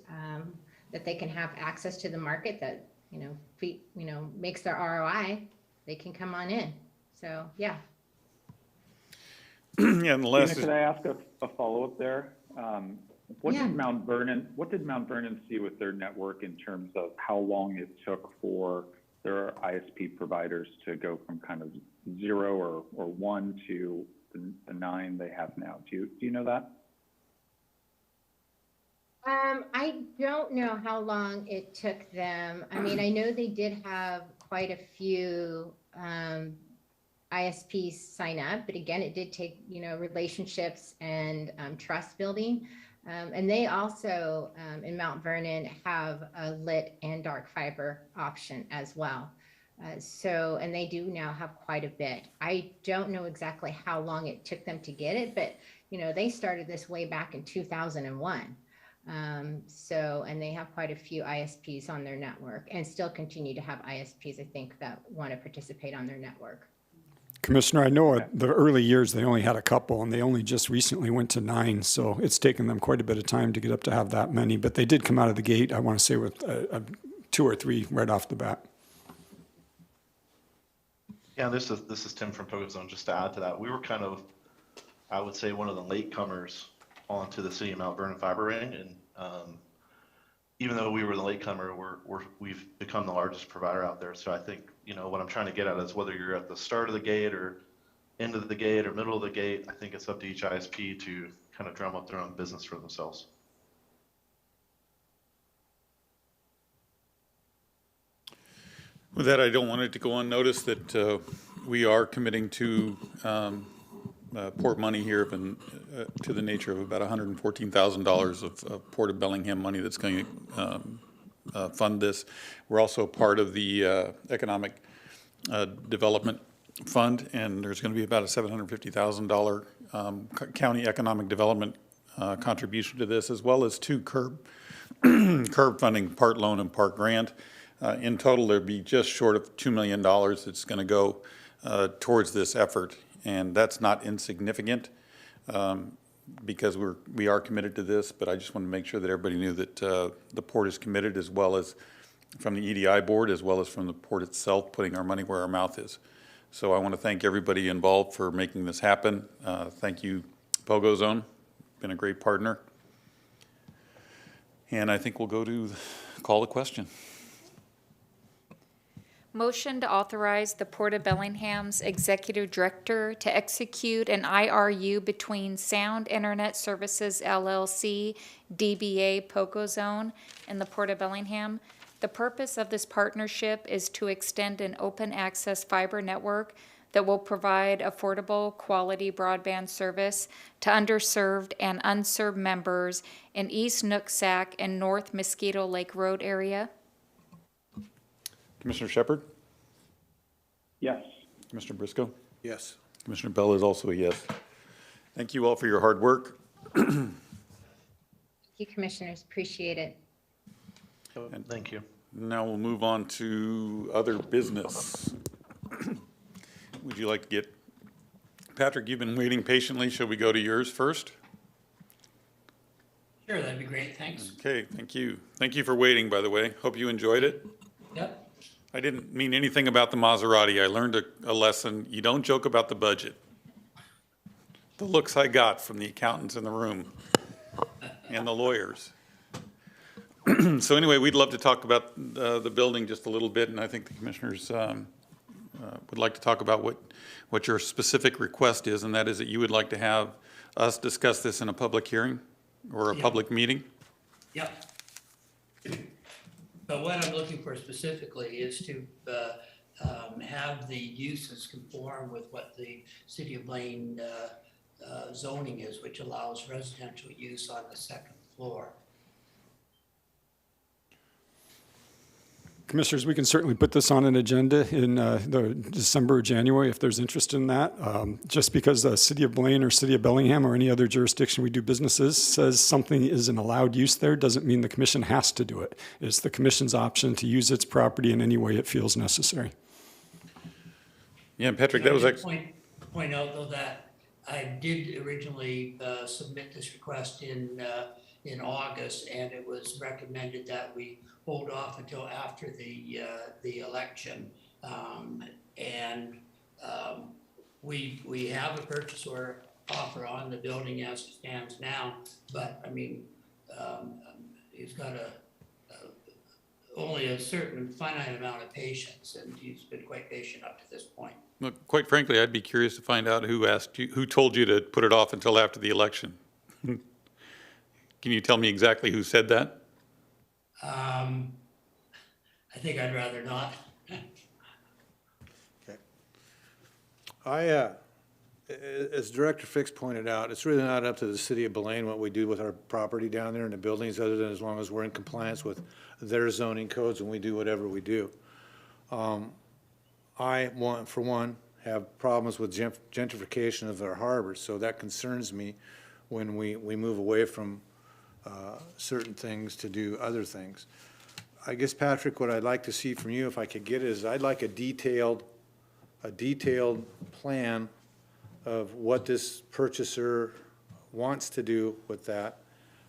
that they can have access to the market that, makes their ROI, they can come on in. So, yeah. Yeah, and the last Tina, could I ask a follow-up there? What Yeah. did Mount Vernon see with their network in terms of how long it took for their ISP providers to go from kind of 0 or 1 to the 9 they have now? Do you know that? I don't know how long it took them. I mean, I know they did have quite a few ISPs sign up, but again, it did take, relationships and trust building. And they also, in Mount Vernon, have a lit and dark fiber option as well. And they do now have quite a bit. I don't know exactly how long it took them to get it, but, they started this way back in 2001. And they have quite a few ISPs on their network and still continue to have ISPs, I think, that want to participate on their network. Commissioner, I know the early years, they only had a couple, and they only just recently went to 9, so it's taken them quite a bit of time to get up to have that many, but they did come out of the gate, I want to say, with 2 or 3 right off the bat. Yeah, this is Tim from PogoZone. Just to add to that, we were kind of, I would say, one of the latecomers onto the City of Mount Vernon fiber ring, and even though we were the latecomer, we've become the largest provider out there. So I think, what I'm trying to get at is whether you're at the start of the gate or end of the gate or middle of the gate, I think it's up to each ISP to kind of drum up their own business for themselves. With that, I don't want it to go unnoticed that we are committing to port money here to the nature of about $114,000 of Port of Bellingham money that's going to fund this. We're also part of the Economic Development Fund, and there's going to be about a $750,000 county economic development contribution to this, as well as 2 curb funding, part loan and part grant. In total, there'd be just short of $2 million that's going to go towards this effort, and that's not insignificant because we are committed to this, but I just want to make sure that everybody knew that the port is committed, as well as from the EDI board, as well as from the port itself, putting our money where our mouth is. So I want to thank everybody involved for making this happen. Thank you, PogoZone, been a great partner. And I think we'll go to call the question. Motion to authorize the Port of Bellingham's Executive Director to execute an IRU between Sound Internet Services LLC, DBA PogoZone, and the Port of Bellingham. The purpose of this partnership is to extend an open access fiber network that will provide affordable, quality broadband service to underserved and unserved members in East Nook Sac and North Mosquito Lake Road area. Commissioner Shepard? Yes. Commissioner Briscoe? Yes. Commissioner Bell is also a yes. Thank you all for your hard work. Thank you, commissioners. Appreciate it. Thank you. Now we'll move on to other business. Would you like to get, Patrick, you've been waiting patiently. Shall we go to yours first? Sure, that'd be great, thanks. Okay, thank you. Thank you for waiting, by the way. Hope you enjoyed it. Yep. I didn't mean anything about the Maserati. I learned a lesson. You don't joke about the budget. The looks I got from the accountants in the room and the lawyers. So anyway, we'd love to talk about the building just a little bit, and I think the commissioners would like to talk about what your specific request is, and that is that you would like to have us discuss this in a public hearing or a public meeting. Yep. But what I'm looking for specifically is to have the uses conform with what the city of Blaine zoning is, which allows residential use on the second floor. Commissioners, we can certainly put this on an agenda in the December or January if there's interest in that. Just because the city of Blaine or city of Bellingham or any other jurisdiction we do businesses says something is an allowed use there doesn't mean the commission has to do it. It's the commission's option to use its property in any way it feels necessary. Yeah, Patrick, Can that I was, just point out though that I did originally submit this request in August, and it was recommended that we hold off until after the election. We have a purchase order offer on the building as it stands now, but I mean, he's got only a certain finite amount of patience, and he's been quite patient up to this point. look, quite frankly, I'd be curious to find out who asked you, who told you to put it off until after the election. Can you tell me exactly who said that? I think I'd rather not. Okay. As Director Fix pointed out, it's really not up to the city of Bellingham what we do with our property down there and the buildings, other than as long as we're in compliance with their zoning codes and we do whatever we do. I want, for one, have problems with gentrification of our harbors, so that concerns me when we move away from certain things to do other things. I guess, Patrick, what I'd like to see from you, if I could get it, is I'd like a detailed plan of what this purchaser wants to do with that.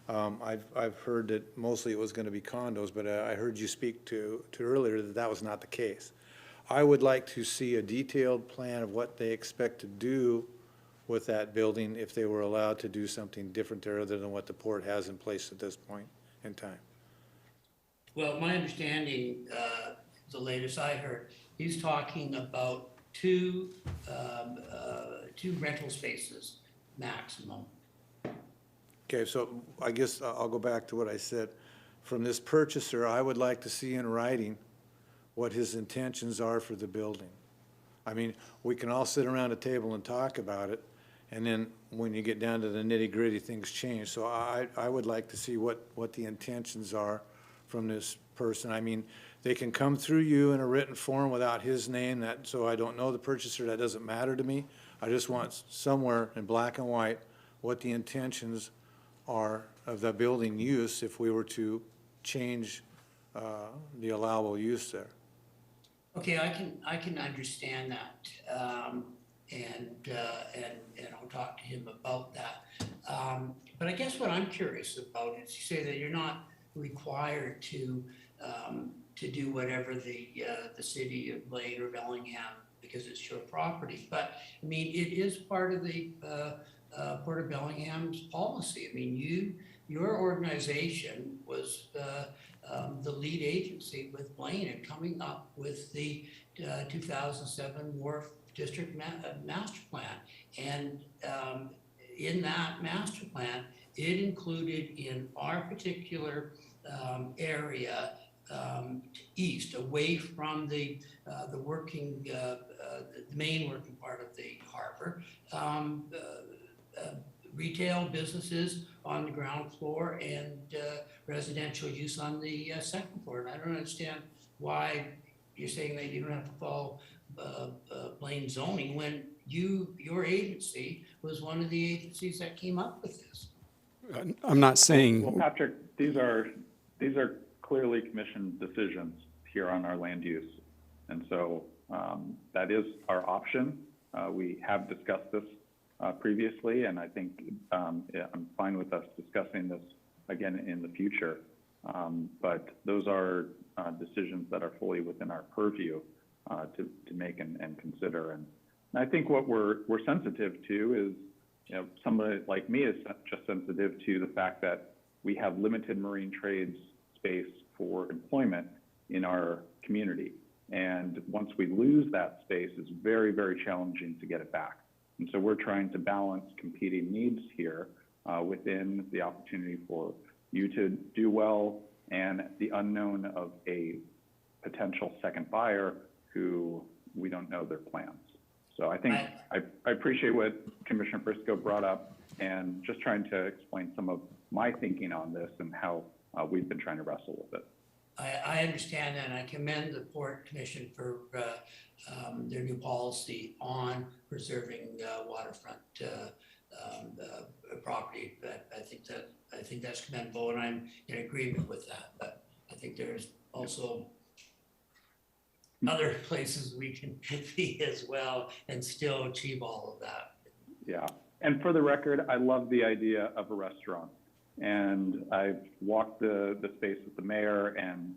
I've heard that mostly it was going to be condos, but I heard you speak to earlier that that was not the case. I would like to see a detailed plan of what they expect to do with that building if they were allowed to do something different there other than what the port has in place at this point in time. Well, my understanding, the latest I heard, he's talking about two rental spaces maximum. Okay, so I guess I'll go back to what I said. From this purchaser, I would like to see in writing what his intentions are for the building. I mean, we can all sit around a table and talk about it, and then when you get down to the nitty-gritty, things change. So I would like to see what the intentions are from this person. I mean, they can come through you in a written form without his name, so I don't know the purchaser, that doesn't matter to me. I just want somewhere in black and white what the intentions are of the building use if we were to change the allowable use there. Okay, I can understand that, and I'll talk to him about that. But I guess what I'm curious about is you say that you're not required to do whatever the city of Blaine or Bellingham, because it's your property. But I mean, it is part of the Port of Bellingham's policy. I mean, your organization was the lead agency with Blaine in coming up with the 2007 Wharf District Master Plan. And in that master plan, it included in our particular area east, away from the main working part of the harbor, retail businesses on the ground floor and residential use on the second floor. And I don't understand why you're saying that you don't have to follow Blaine zoning when your agency was one of the agencies that came up with this. I'm not saying. Well, Patrick, these are clearly commission decisions here on our land use. And so that is our option. We have discussed this previously, and I think I'm fine with us discussing this again in the future. But those are decisions that are fully within our purview to make and consider. And I think what we're sensitive to is, somebody like me is just sensitive to the fact that we have limited marine trades space for employment in our community. And once we lose that space, it's very, very challenging to get it back. And so we're trying to balance competing needs here within the opportunity for you to do well and the unknown of a potential second buyer who we don't know their plans. So I think I appreciate what Commissioner Briscoe brought up, and just trying to explain some of my thinking on this and how we've been trying to wrestle with it. I understand that, and I commend the Port Commission for their new policy on preserving waterfront property. But I think that's commendable, and I'm in agreement with that. But I think there's also other places we can be as well and still achieve all of that. Yeah, and for the record, I love the idea of a restaurant. And I've walked the space with the mayor and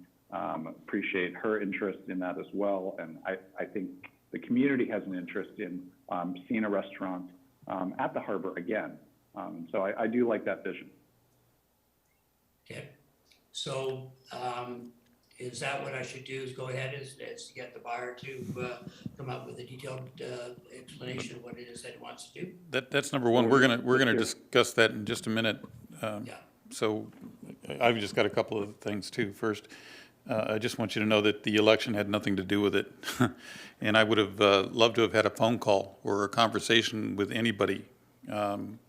appreciate her interest in that as well. And I think the community has an interest in seeing a restaurant at the harbor again. So I do like that vision. Okay, so is that what I should do, is go ahead is get the buyer to come up with a detailed explanation of what it is that he wants to do? That's number one. We're gonna discuss that in just a minute. Yeah. So I've just got a couple of things too. First, I just want you to know that the election had nothing to do with it. And I would have loved to have had a phone call or a conversation with anybody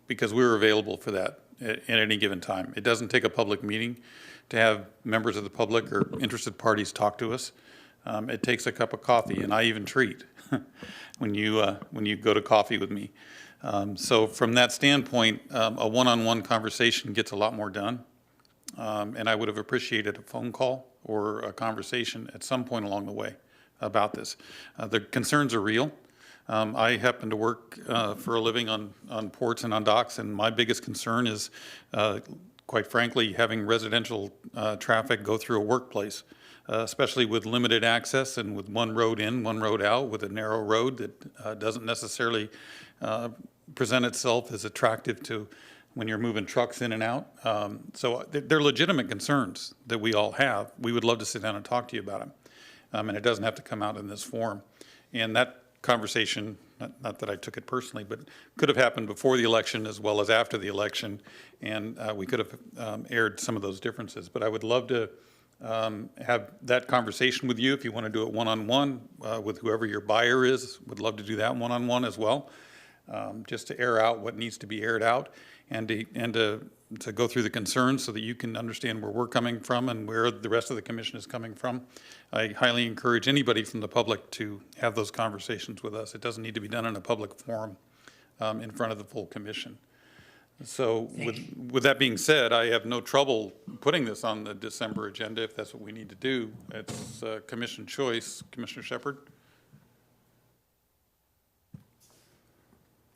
because we were available for that at any given time. It doesn't take a public meeting to have members of the public or interested parties talk to us. It takes a cup of coffee, and I even treat when you go to coffee with me. So from that standpoint, a one-on-one conversation gets a lot more done. And I would have appreciated a phone call or a conversation at some point along the way about this. The concerns are real. I happen to work for a living on ports and on docks, and my biggest concern is, quite frankly, having residential traffic go through a workplace, especially with limited access and with one road in, one road out, with a narrow road that doesn't necessarily present itself as attractive to when you're moving trucks in and out. So they're legitimate concerns that we all have. We would love to sit down and talk to you about them. And it doesn't have to come out in this form. And that conversation, not that I took it personally, but could have happened before the election as well as after the election. And we could have aired some of those differences. But I would love to have that conversation with you if you want to do it one-on-one with whoever your buyer is. Would love to do that one-on-one as well, just to air out what needs to be aired out and to go through the concerns so that you can understand where we're coming from and where the rest of the commission is coming from. I highly encourage anybody from the public to have those conversations with us. It doesn't need to be done in a public forum in front of the full commission. So with that being said, I have no trouble putting this on the December agenda if that's what we need to do. It's commission choice. Commissioner Shepard?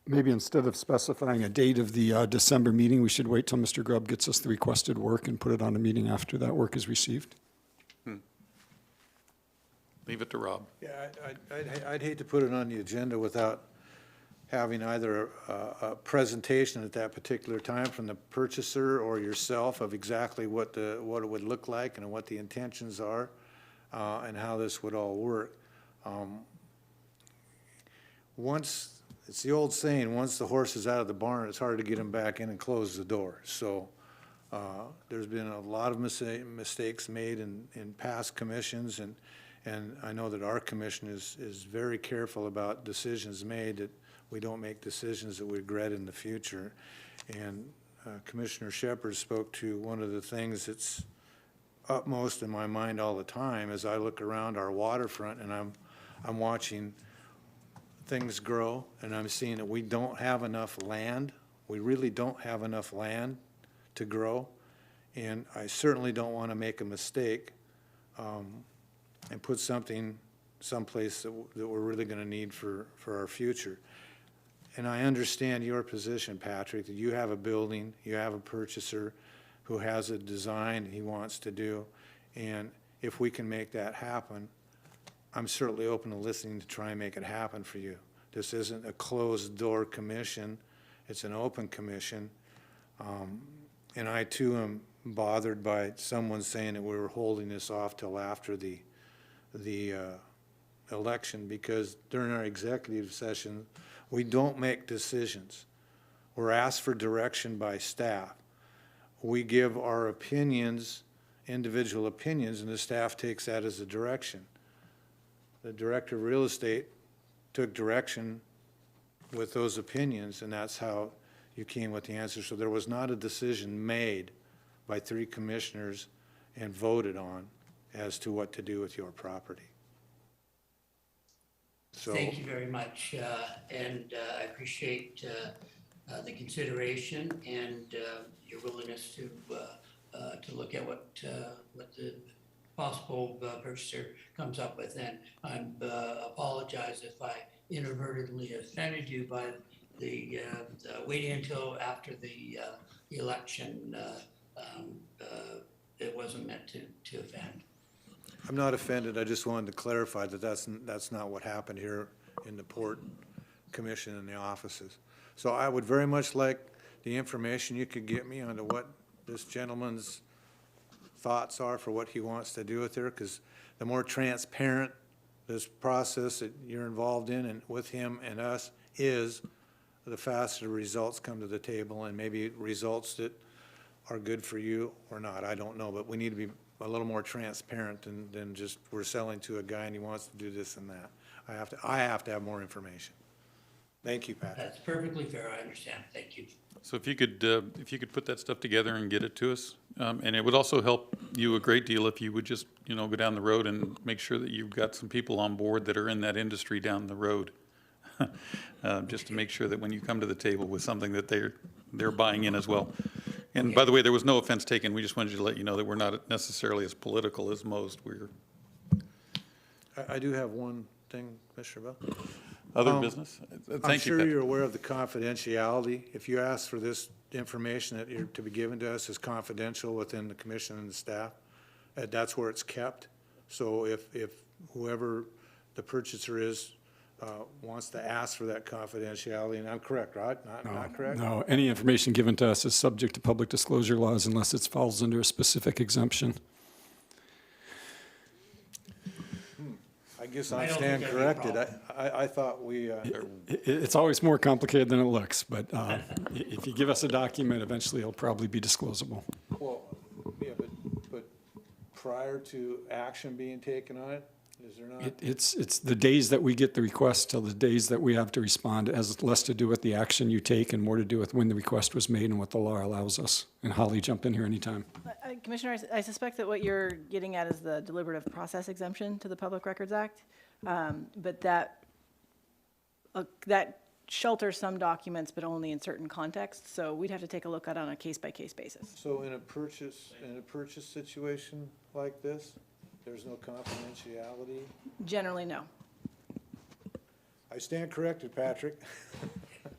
Maybe instead of specifying a date of the December meeting, we should wait till Mr. Grubb gets us the requested work and put it on a meeting after that work is received. Leave it to Rob. Yeah, I'd hate to put it on the agenda without having either a presentation at that particular time from the purchaser or yourself of exactly what it would look like and what the intentions are and how this would all work. It's the old saying, once the horse is out of the barn, it's hard to get him back in and close the door. So there's been a lot of mistakes made in past commissions, and I know that our commission is very careful about decisions made, that we don't make decisions that we regret in the future. And Commissioner Shepard spoke to one of the things that's upmost in my mind all the time as I look around our waterfront and I'm watching things grow, and I'm seeing that we don't have enough land. We really don't have enough land to grow, and I certainly don't want to make a mistake and put something someplace that we're really going to need for our future. And I understand your position, Patrick, that you have a building, you have a purchaser who has a design he wants to do, and if we can make that happen, I'm certainly open to listening to try and make it happen for you. This isn't a closed-door commission. It's an open commission. And I, too, am bothered by someone saying that we were holding this off till after the election, because during our executive session, we don't make decisions. We're asked for direction by staff. We give our opinions, individual opinions, and the staff takes that as a direction. the director of real estate took direction with those opinions, and that's how you came with the answer. So there was not a decision made by 3 commissioners and voted on as to what to do with your property. So, Thank you very much, and I appreciate the consideration and your willingness to look at what the possible purchaser comes up with. And I apologize if I inadvertently offended you by the waiting until after the election. It wasn't meant to offend. I'm not offended, I just wanted to clarify that that's not what happened here in the Port Commission and the offices. So I would very much like the information you could get me onto what this gentleman's thoughts are for what he wants to do with there, because the more transparent this process that you're involved in and with him and us is, the faster the results come to the table, and maybe results that are good for you or not, I don't know, but we need to be a little more transparent than just we're selling to a guy and he wants to do this and that. I have to have more information. Thank you, Patrick. That's perfectly fair, I understand. Thank you. So if you could put that stuff together and get it to us, and it would also help you a great deal if you would just, go down the road and make sure that you've got some people on board that are in that industry down the road. Just to make sure that when you come to the table with something that they're buying in as well. And by the way, there was no offense taken. We just wanted to let you know that we're not necessarily as political as most. I do have one thing, Mr. Bell. Other business? I'm Thank you, sure Patrick. you're aware of the confidentiality. If you ask for this information that you're to be given to us is confidential within the commission and the staff, that's where it's kept. So if whoever the purchaser is wants to ask for that confidentiality, and I'm correct, right? Not correct? No, any information given to us is subject to public disclosure laws unless it falls under a specific exemption. I guess I I don't stand think that'd be a corrected. I thought we, It's always more complicated than it looks, but if you give us a document, eventually it'll probably be disclosable. well, yeah, but prior to action being taken on it, is there not? It's the days that we get the request till the days that we have to respond. It has less to do with the action you take and more to do with when the request was made and what the law allows us. And Holly, jump in here anytime. Commissioner, I suspect that what you're getting at is the deliberative process exemption to the Public Records Act. But that shelters some documents, but only in certain contexts. So we'd have to take a look at it on a case-by-case basis. So in a purchase situation like this, there's no confidentiality? Generally, no. I stand corrected, Patrick.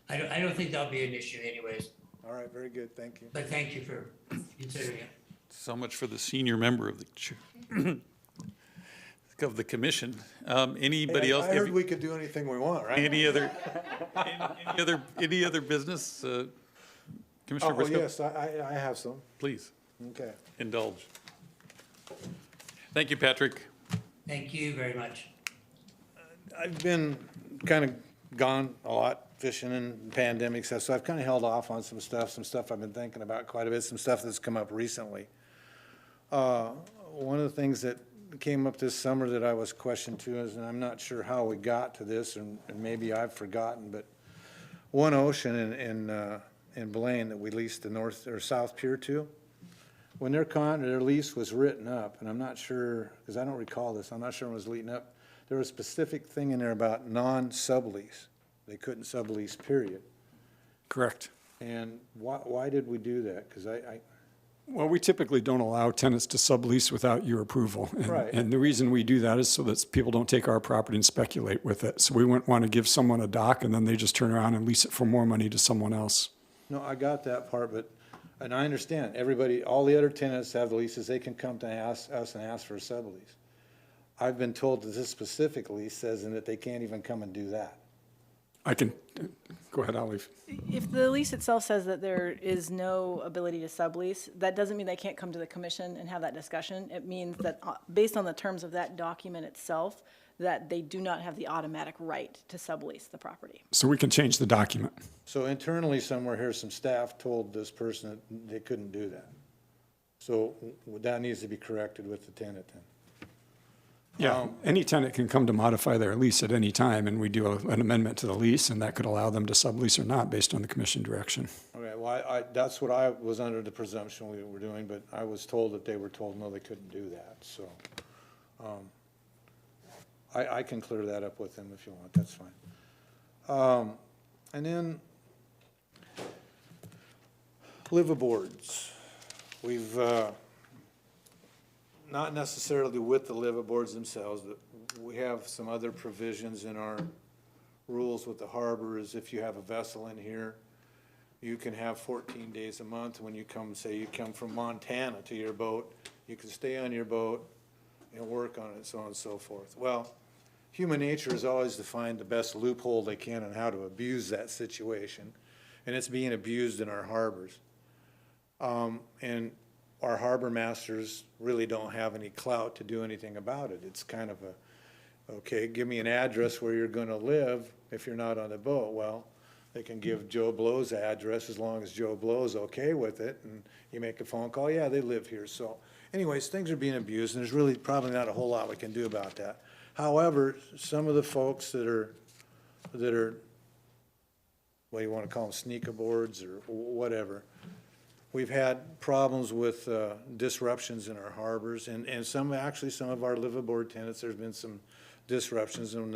I don't think that'll be an issue anyways, All right, very good, thank you. but thank you for considering it. So much for the senior member of the commission. Anybody Hey, else? I heard we could do anything we want, right? Any other business? Commissioner Oh, Briscoe? yes, I have some, Please, okay. indulge. Thank you, Patrick. Thank you very much. I've been kind of gone a lot fishing and pandemic stuff, so I've kind of held off on some stuff I've been thinking about quite a bit, some stuff that's come up recently. One of the things that came up this summer that I was questioned to is, and I'm not sure how we got to this, and maybe I've forgotten, but One Ocean in Blaine that we leased the north or south pier to, when their lease was written up, and I'm not sure, because I don't recall this, I'm not sure when it was written up, there was a specific thing in there about non-sublease. They couldn't sublease, period. Correct. And why did we do that? Because Well, we typically don't allow tenants to sublease without your approval. Right. And the reason we do that is so that people don't take our property and speculate with it. So we wouldn't want to give someone a dock and then they just turn around and lease it for more money to someone else. No, I got that part, and I understand, all the other tenants have the leases, they can come to us and ask for a sublease. I've been told that this specific lease says that they can't even come and do that. I can, go ahead, I'll leave. If the lease itself says that there is no ability to sublease, that doesn't mean they can't come to the commission and have that discussion. It means that based on the terms of that document itself, that they do not have the automatic right to sublease the property. So we can change the document. So internally somewhere here, some staff told this person that they couldn't do that. So that needs to be corrected with the tenant then. Yeah, any tenant can come to modify their lease at any time, and we do an amendment to the lease, and that could allow them to sublease or not, based on the commission direction. Okay, well, that's what I was under the presumption we were doing, but I was told that they were told, no, they couldn't do that, so. I can clear that up with them if you want, that's fine. And then, liveaboards. We've, not necessarily with the liveaboards themselves, but we have some other provisions in our rules with the harbor, is if you have a vessel in here, you can have 14 days a month. When you come, say you come from Montana to your boat, you can stay on your boat and work on it, so on and so forth. Well, human nature is always to find the best loophole they can on how to abuse that situation, and it's being abused in our harbors. And our harbor masters really don't have any clout to do anything about it. It's kind of a, okay, give me an address where you're gonna live if you're not on the boat. Well, they can give Joe Blow's address as long as Joe Blow's okay with it, and you make a phone call, yeah, they live here. So anyways, things are being abused, and there's really probably not a whole lot we can do about that. However, some of the folks that are, what do you wanna call them, sneakaboards or whatever, we've had problems with disruptions in our harbors, and some of our liveaboard tenants, there's been some disruptions, and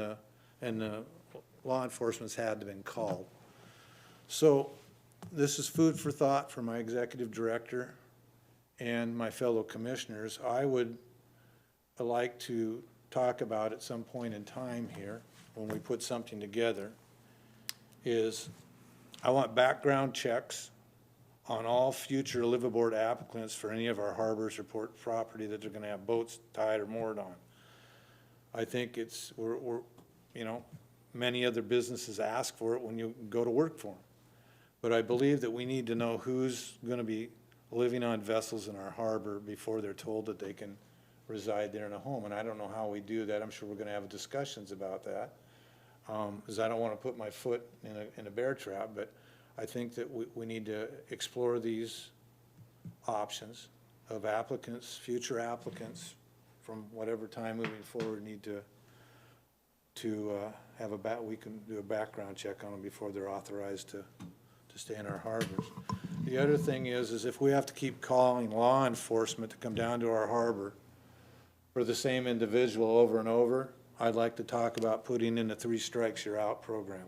the law enforcement's had to been called. So this is food for thought for my executive director and my fellow commissioners. I would like to talk about at some point in time here, when we put something together, is I want background checks on all future liveaboard applicants for any of our harbors or port property that they're gonna have boats tied or moored on. I think we're you know, many other businesses ask for it when you go to work for them. But I believe that we need to know who's gonna be living on vessels in our harbor before they're told that they can reside there in a home. And I don't know how we do that. I'm sure we're gonna have discussions about that. Because I don't wanna put my foot in a bear trap, but I think that we need to explore these options of applicants, future applicants, from whatever time moving forward, need to have we can do a background check on them before they're authorized to stay in our harbors. The other thing is if we have to keep calling law enforcement to come down to our harbor for the same individual over and over, I'd like to talk about putting in the 3 strikes you're out program.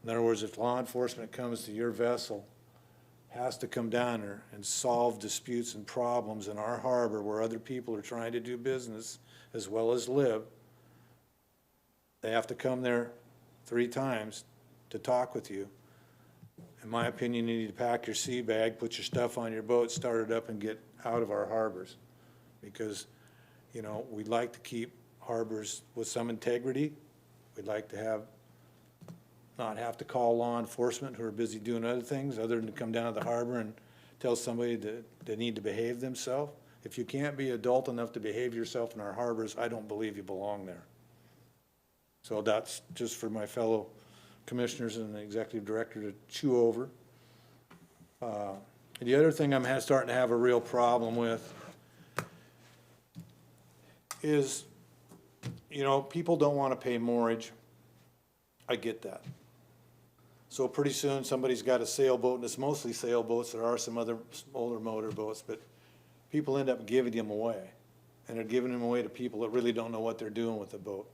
In other words, if law enforcement comes to your vessel, has to come down there and solve disputes and problems in our harbor where other people are trying to do business as well as live, they have to come there 3 times to talk with you. In my opinion, you need to pack your sea bag, put your stuff on your boat, start it up, and get out of our harbors. Because, you know, we'd like to keep harbors with some integrity. We'd like to not have to call law enforcement who are busy doing other things other than to come down to the harbor and tell somebody that they need to behave themselves. If you can't be adult enough to behave yourself in our harbors, I don't believe you belong there. So that's just for my fellow commissioners and the executive director to chew over. The other thing I'm starting to have a real problem with is, you know, people don't want to pay mortgage. I get that. So pretty soon somebody's got a sailboat, and it's mostly sailboats. There are some other older motor boats, but people end up giving them away. And they're giving them away to people that really don't know what they're doing with the boat.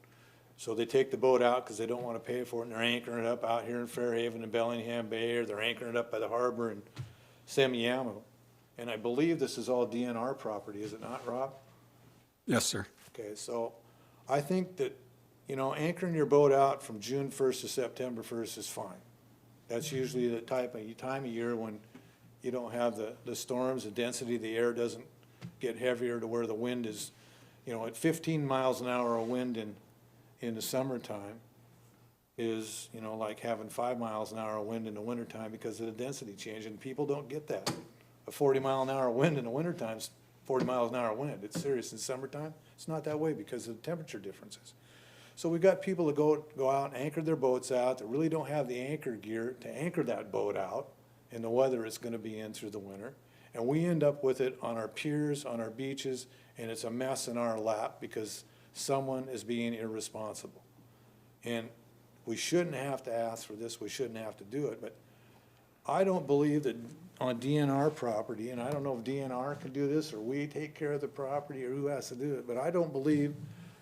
So they take the boat out because they don't want to pay for it, and they're anchoring it up out here in Fairhaven and Bellingham Bay, or they're anchoring it up by the harbor in Semiahmoo. And I believe this is all DNR property, is it not, Rob? Yes, sir. Okay, so I think that, you know, anchoring your boat out from June 1st to September 1st is fine. That's usually the time of year when you don't have the storms, the density of the air doesn't get heavier to where the wind is, you know, at 15 miles an hour of wind in the summertime is, you know, like having 5 miles an hour of wind in the wintertime because of the density change, and people don't get that. A 40-mile-an-hour wind in the wintertime is 40 miles an hour wind. It's serious. In summertime, it's not that way because of the temperature differences. So we've got people that go out and anchor their boats out that really don't have the anchor gear to anchor that boat out in the weather it's going to be in through the winter. And we end up with it on our piers, on our beaches, and it's a mess in our lap because someone is being irresponsible. And we shouldn't have to ask for this, we shouldn't have to do it, but I don't believe that on DNR property, and I don't know if DNR can do this, or we take care of the property, or who has to do it, but I don't believe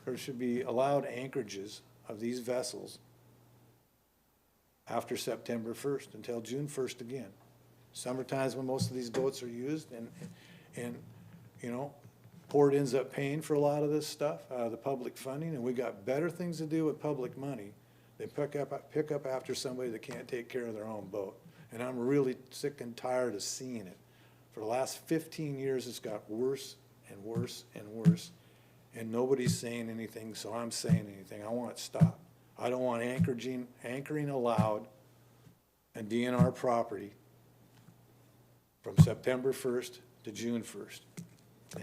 there should be allowed anchorages of these vessels after September 1st until June 1st again. Summertime's when most of these boats are used, and, you know, Port ends up paying for a lot of this stuff out of the public funding, and we got better things to do with public money than pick up after somebody that can't take care of their own boat. And I'm really sick and tired of seeing it. For the last 15 years, it's got worse and worse and worse, and nobody's saying anything, so I'm saying anything. I want it stopped. I don't want anchoring allowed in DNR property from September 1st to June 1st.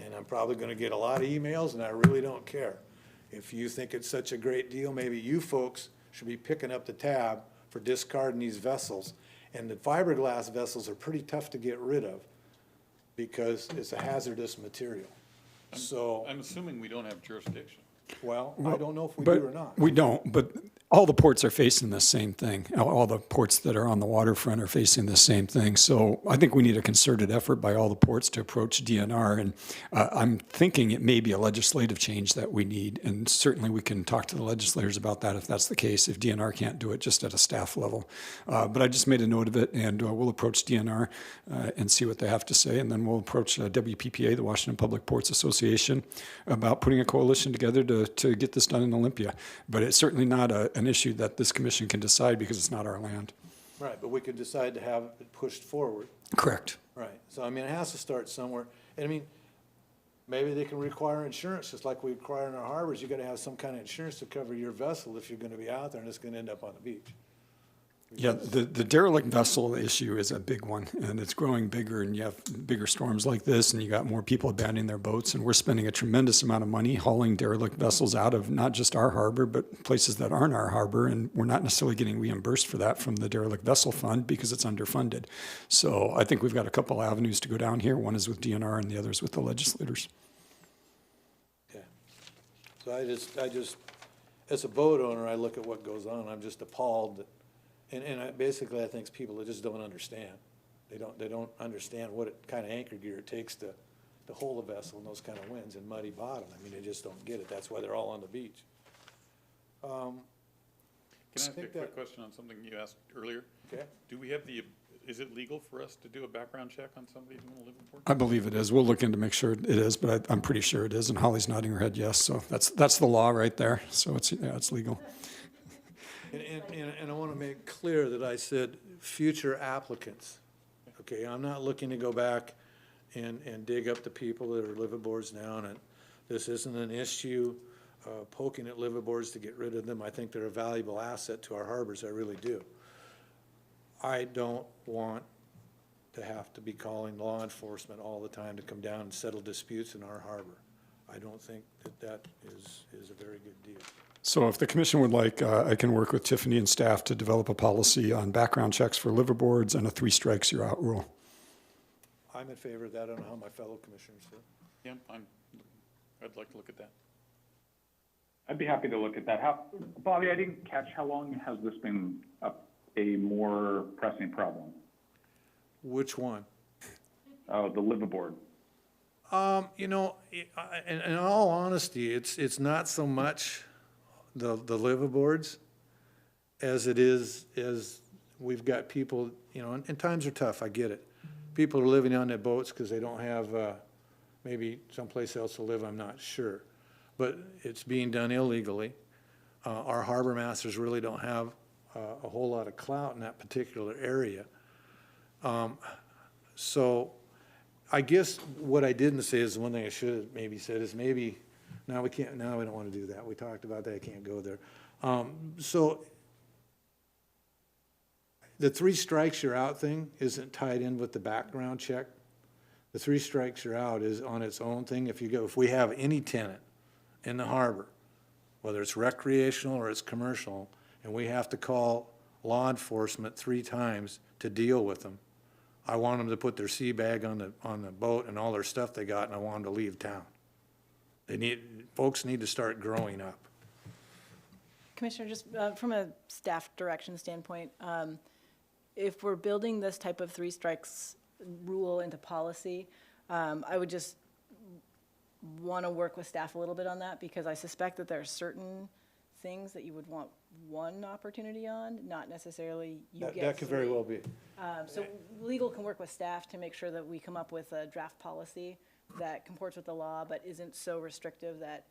And I'm probably gonna get a lot of emails, and I really don't care. If you think it's such a great deal, maybe you folks should be picking up the tab for discarding these vessels. And the fiberglass vessels are pretty tough to get rid of because it's a hazardous material. So, I'm assuming we don't have jurisdiction. well, I don't know if we do or not. We don't, but all the ports are facing the same thing. All the ports that are on the waterfront are facing the same thing. So I think we need a concerted effort by all the ports to approach DNR. And I'm thinking it may be a legislative change that we need. And certainly we can talk to the legislators about that if that's the case, if DNR can't do it just at a staff level. But I just made a note of it, and we'll approach DNR and see what they have to say. And then we'll approach WPPA, the Washington Public Ports Association, about putting a coalition together to get this done in Olympia. But it's certainly not an issue that this commission can decide because it's not our land. Right, but we could decide to have it pushed forward. Correct. Right, so I mean, it has to start somewhere. And I mean, maybe they can require insurance, just like we require in our harbors. You gotta have some kind of insurance to cover your vessel if you're gonna be out there and it's gonna end up on the beach. Yeah, the derelict vessel issue is a big one, and it's growing bigger, and you have bigger storms like this, and you got more people abandoning their boats, and we're spending a tremendous amount of money hauling derelict vessels out of not just our harbor, but places that aren't our harbor, and we're not necessarily getting reimbursed for that from the derelict vessel fund because it's underfunded. So I think we've got a couple avenues to go down here. One is with DNR, and the other is with the legislators. Yeah. So I just, as a boat owner, I look at what goes on, I'm just appalled that, basically I think people that just don't understand. They don't understand what kind of anchor gear it takes to hold a vessel in those kind of winds and muddy bottom. I mean, they just don't get it. That's why they're all on the beach. Can I ask you a quick question on something you asked earlier? Okay. Do we have is it legal for us to do a background check on somebody who's going to live in Port? I believe it is. We'll look in to make sure it is, but I'm pretty sure it is, and Holly's nodding her head yes, so that's the law right there. So it's legal. And I want to make clear that I said future applicants. Okay, I'm not looking to go back and dig up the people that are liveaboards now, and this isn't an issue poking at liveaboards to get rid of them. I think they're a valuable asset to our harbors, I really do. I don't want to have to be calling law enforcement all the time to come down and settle disputes in our harbor. I don't think that is a very good deal. So if the commission would like, I can work with Tiffany and staff to develop a policy on background checks for liveaboards and a 3 strikes you're out rule. I'm in favor of that. I don't know how my fellow commissioners feel. Yeah, I'd like to look at that. I'd be happy to look at that. Bobby, I didn't catch, how long has this been a more pressing problem? Which one? The liveaboard. You know, in all honesty, it's not so much the liveaboards as it is we've got people, you know, and times are tough, I get it. People are living on their boats because they don't have maybe someplace else to live, I'm not sure. But it's being done illegally. Our harbor masters really don't have a whole lot of clout in that particular area. So I guess what I didn't say is, one thing I should have maybe said is maybe, now we don't want to do that. We talked about that, I can't go there. So the 3 strikes you're out thing isn't tied in with the background check. The 3 strikes you're out is on its own thing. If we have any tenant in the harbor, whether it's recreational or it's commercial, and we have to call law enforcement 3 times to deal with them, I want them to put their sea bag on the boat and all their stuff they got, and I want them to leave town. Folks need to start growing up. Commissioner, just from a staff direction standpoint, if we're building this type of three strikes rule into policy, I would just want to work with staff a little bit on that, because I suspect that there are certain things that you would want one opportunity on, not necessarily you get That could very three. well be. So legal can work with staff to make sure that we come up with a draft policy that comports with the law, but isn't so restrictive that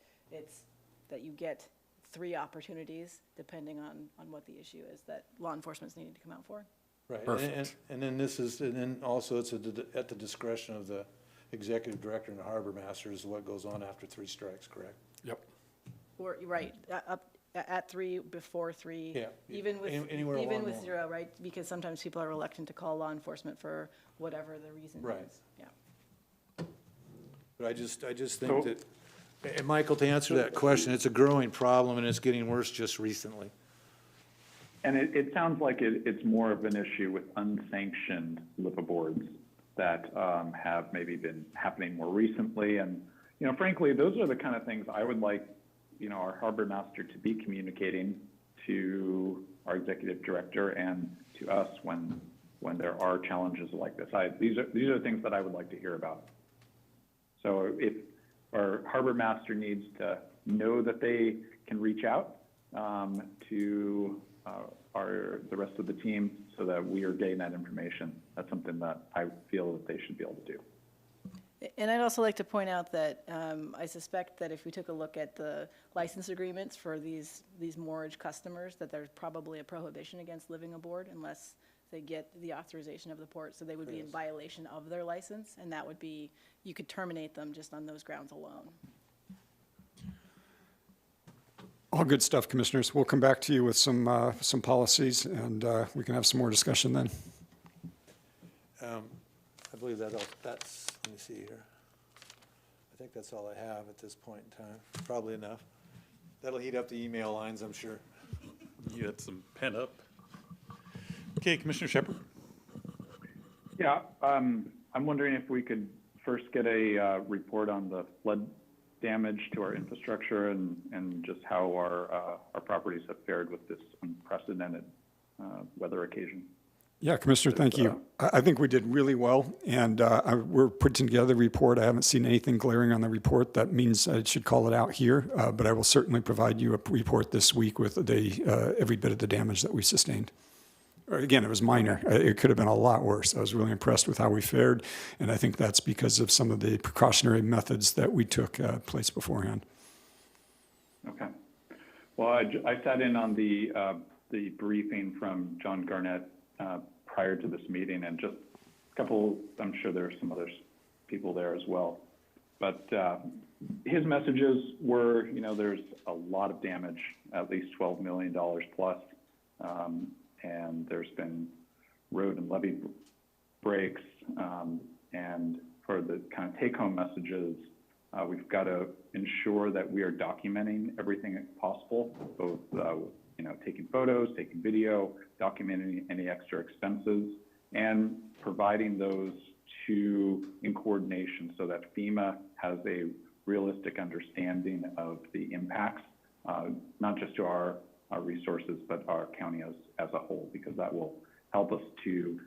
that you get three opportunities, depending on what the issue is that law enforcement's needing to come out for. Right. Perfect. And then also it's at the discretion of the executive director and the harbor master is what goes on after three strikes, correct? Yep. Or, right, up at three, before three. Yeah, Even with, anywhere even along with the- zero, right? Because sometimes people are reluctant to call law enforcement for whatever the reason Right. is. Yeah. But I just think that, and Michael, to answer that question, it's a growing problem and it's getting worse just recently. And it sounds like it's more of an issue with unsanctioned liveaboards that have maybe been happening more recently. And, frankly, those are the kind of things I would like, our harbor master to be communicating to our executive director and to us when there are challenges like this. These are things that I would like to hear about. So if our harbor master needs to know that they can reach out to the rest of the team so that we are getting that information, that's something that I feel that they should be able to do. And I'd also like to point out that I suspect that if we took a look at the license agreements for these moorage customers, that there's probably a prohibition against living aboard unless they get the authorization of the port, so they would be in violation of their license, and that would be, you could terminate them just on those grounds alone. All good stuff, Commissioners. We'll come back to you with some policies, and we can have some more discussion then. I believe that's, let me see here. I think that's all I have at this point in time. Probably enough. That'll heat up the email lines, I'm sure. You had some pent up. Okay, Commissioner Shepherd. Yeah, I'm wondering if we could first get a report on the flood damage to our infrastructure and just how our properties have fared with this unprecedented weather occasion. Yeah, Commissioner, thank you. I think we did really well, and we're putting together a report. I haven't seen anything glaring on the report. That means I should call it out here, but I will certainly provide you a report this week with every bit of the damage that we sustained. Again, it was minor. It could have been a lot worse. I was really impressed with how we fared, and I think that's because of some of the precautionary methods that we took place beforehand. Okay. Well, I sat in on the briefing from John Garnett prior to this meeting, and just a couple, I'm sure there's some other people there as well. But his messages were, there's a lot of damage, at least $12 million plus. And there's been road and levee breaks. And for the kind of take-home messages, we've got to ensure that we are documenting everything possible, both taking photos, taking video, documenting any extra expenses, and providing those in coordination so that FEMA has a realistic understanding of the impacts, not just to our resources, but our county as a whole, because that will help us to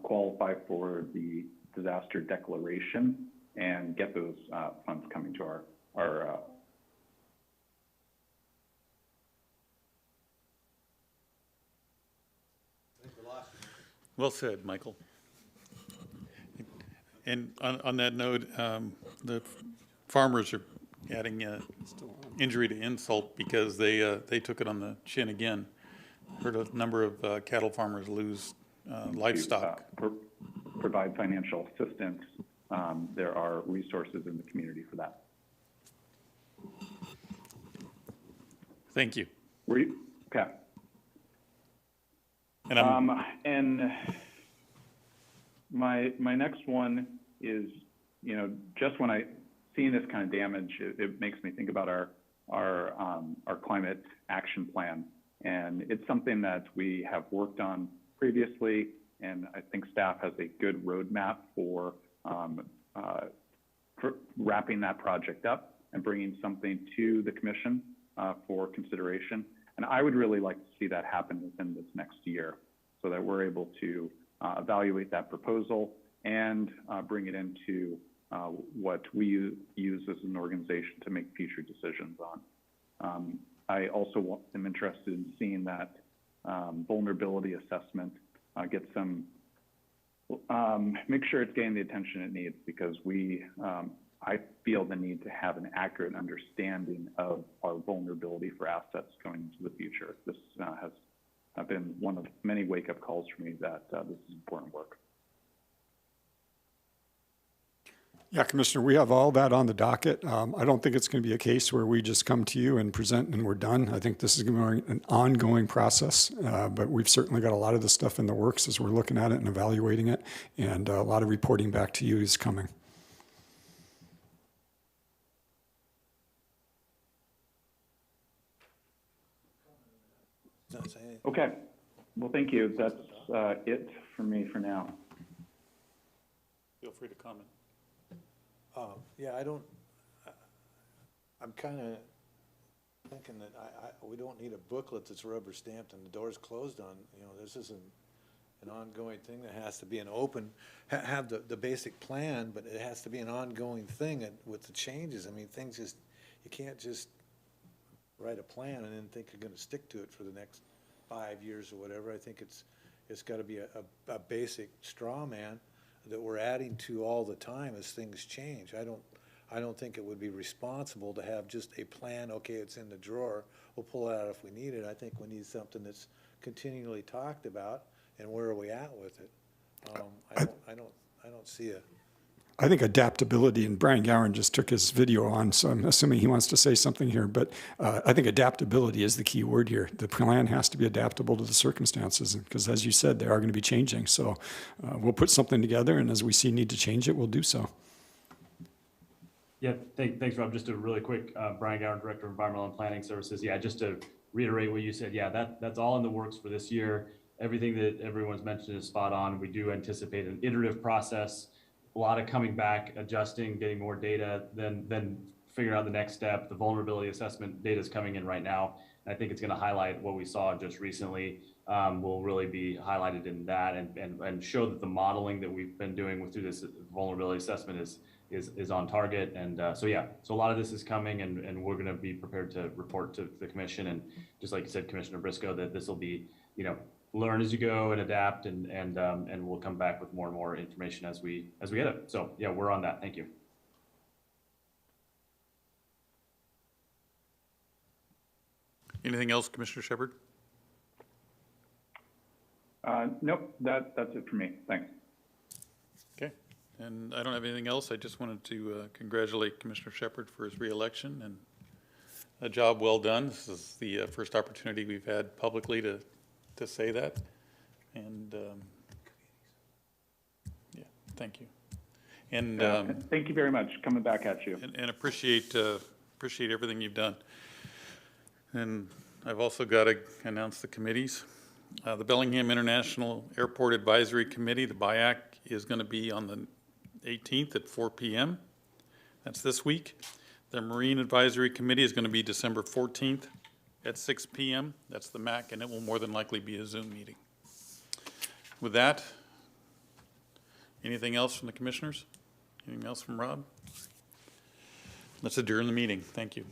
qualify for the disaster declaration and get those funds coming to our Well said, Michael. And on that note, the farmers are adding injury to insult because they took it on the chin again. Heard a number of cattle farmers lose livestock. Provide financial assistance. There are resources in the community for that. Thank you. Okay. And and my next one is, just when I seen this kind of damage, it makes me think about our climate action plan, and it's something that we have worked on previously, and I think staff has a good roadmap for wrapping that project up and bringing something to the commission for consideration. And I would really like to see that happen within this next year so that we're able to evaluate that proposal and bring it into what we use as an organization to make future decisions on. I also am interested in seeing that vulnerability assessment get some, make sure it's getting the attention it needs, because I feel the need to have an accurate understanding of our vulnerability for assets going into the future. This has been one of many wake-up calls for me that this is important work. Yeah, Commissioner, we have all that on the docket. I don't think it's going to be a case where we just come to you and present and we're done. I think this is going to be an ongoing process, but we've certainly got a lot of the stuff in the works as we're looking at it and evaluating it, and a lot of reporting back to you is coming. Okay, well, thank you. That's it for me for now. Feel free to comment. Yeah, I'm kind of thinking that we don't need a booklet that's rubber stamped and the door's closed on. This isn't an ongoing thing that has to be an open, have the basic plan, but it has to be an ongoing thing with the changes. I mean, things just, you can't just write a plan and then think you're going to stick to it for the next 5 years or whatever. I think it's got to be a basic straw man that we're adding to all the time as things change. I don't think it would be responsible to have just a plan. Okay, it's in the drawer, we'll pull it out if we need it. I think we need something that's continually talked about, and where are we at with it? I don't see a. I think adaptability, and Brian Gowan just took his video on, so I'm assuming he wants to say something here, but I think adaptability is the key word here. The plan has to be adaptable to the circumstances, because as you said, they are going to be changing. So we'll put something together, and as we see need to change it, we'll do so. Yeah, thanks, Rob. Just a really quick, Brian Gowan, Director of Environmental and Planning Services. Yeah, just to reiterate what you said, yeah, that's all in the works for this year. Everything that everyone's mentioned is spot on. We do anticipate an iterative process, a lot of coming back, adjusting, getting more data, then figuring out the next step. The vulnerability assessment data is coming in right now. And I think it's going to highlight what we saw just recently. Will really be highlighted in that and show that the modeling that we've been doing through this vulnerability assessment is on target. And so a lot of this is coming, and we're going to be prepared to report to the commission. And just like you said, Commissioner Briscoe, that this will be, learn as you go and adapt, and we'll come back with more and more information as we get it. So yeah, we're on that. Thank you. Anything else, Commissioner Shepard? Nope, that's it for me. Thanks. Okay, and I don't have anything else. I just wanted to congratulate Commissioner Shepard for his reelection, and a job well done. This is the first opportunity we've had publicly to say that, and yeah, thank you. And thank you very much. Coming back at you. And appreciate everything you've done. And I've also got to announce the committees. The Bellingham International Airport Advisory Committee, the BIAC, is going to be on the 18th at 4 p.m. That's this week. The Marine Advisory Committee is going to be December 14th at 6 p.m. That's the MAC, and it will more than likely be a Zoom meeting. With that, anything else from the commissioners? Anything else from Rob? Let's adjourn the meeting. Thank you.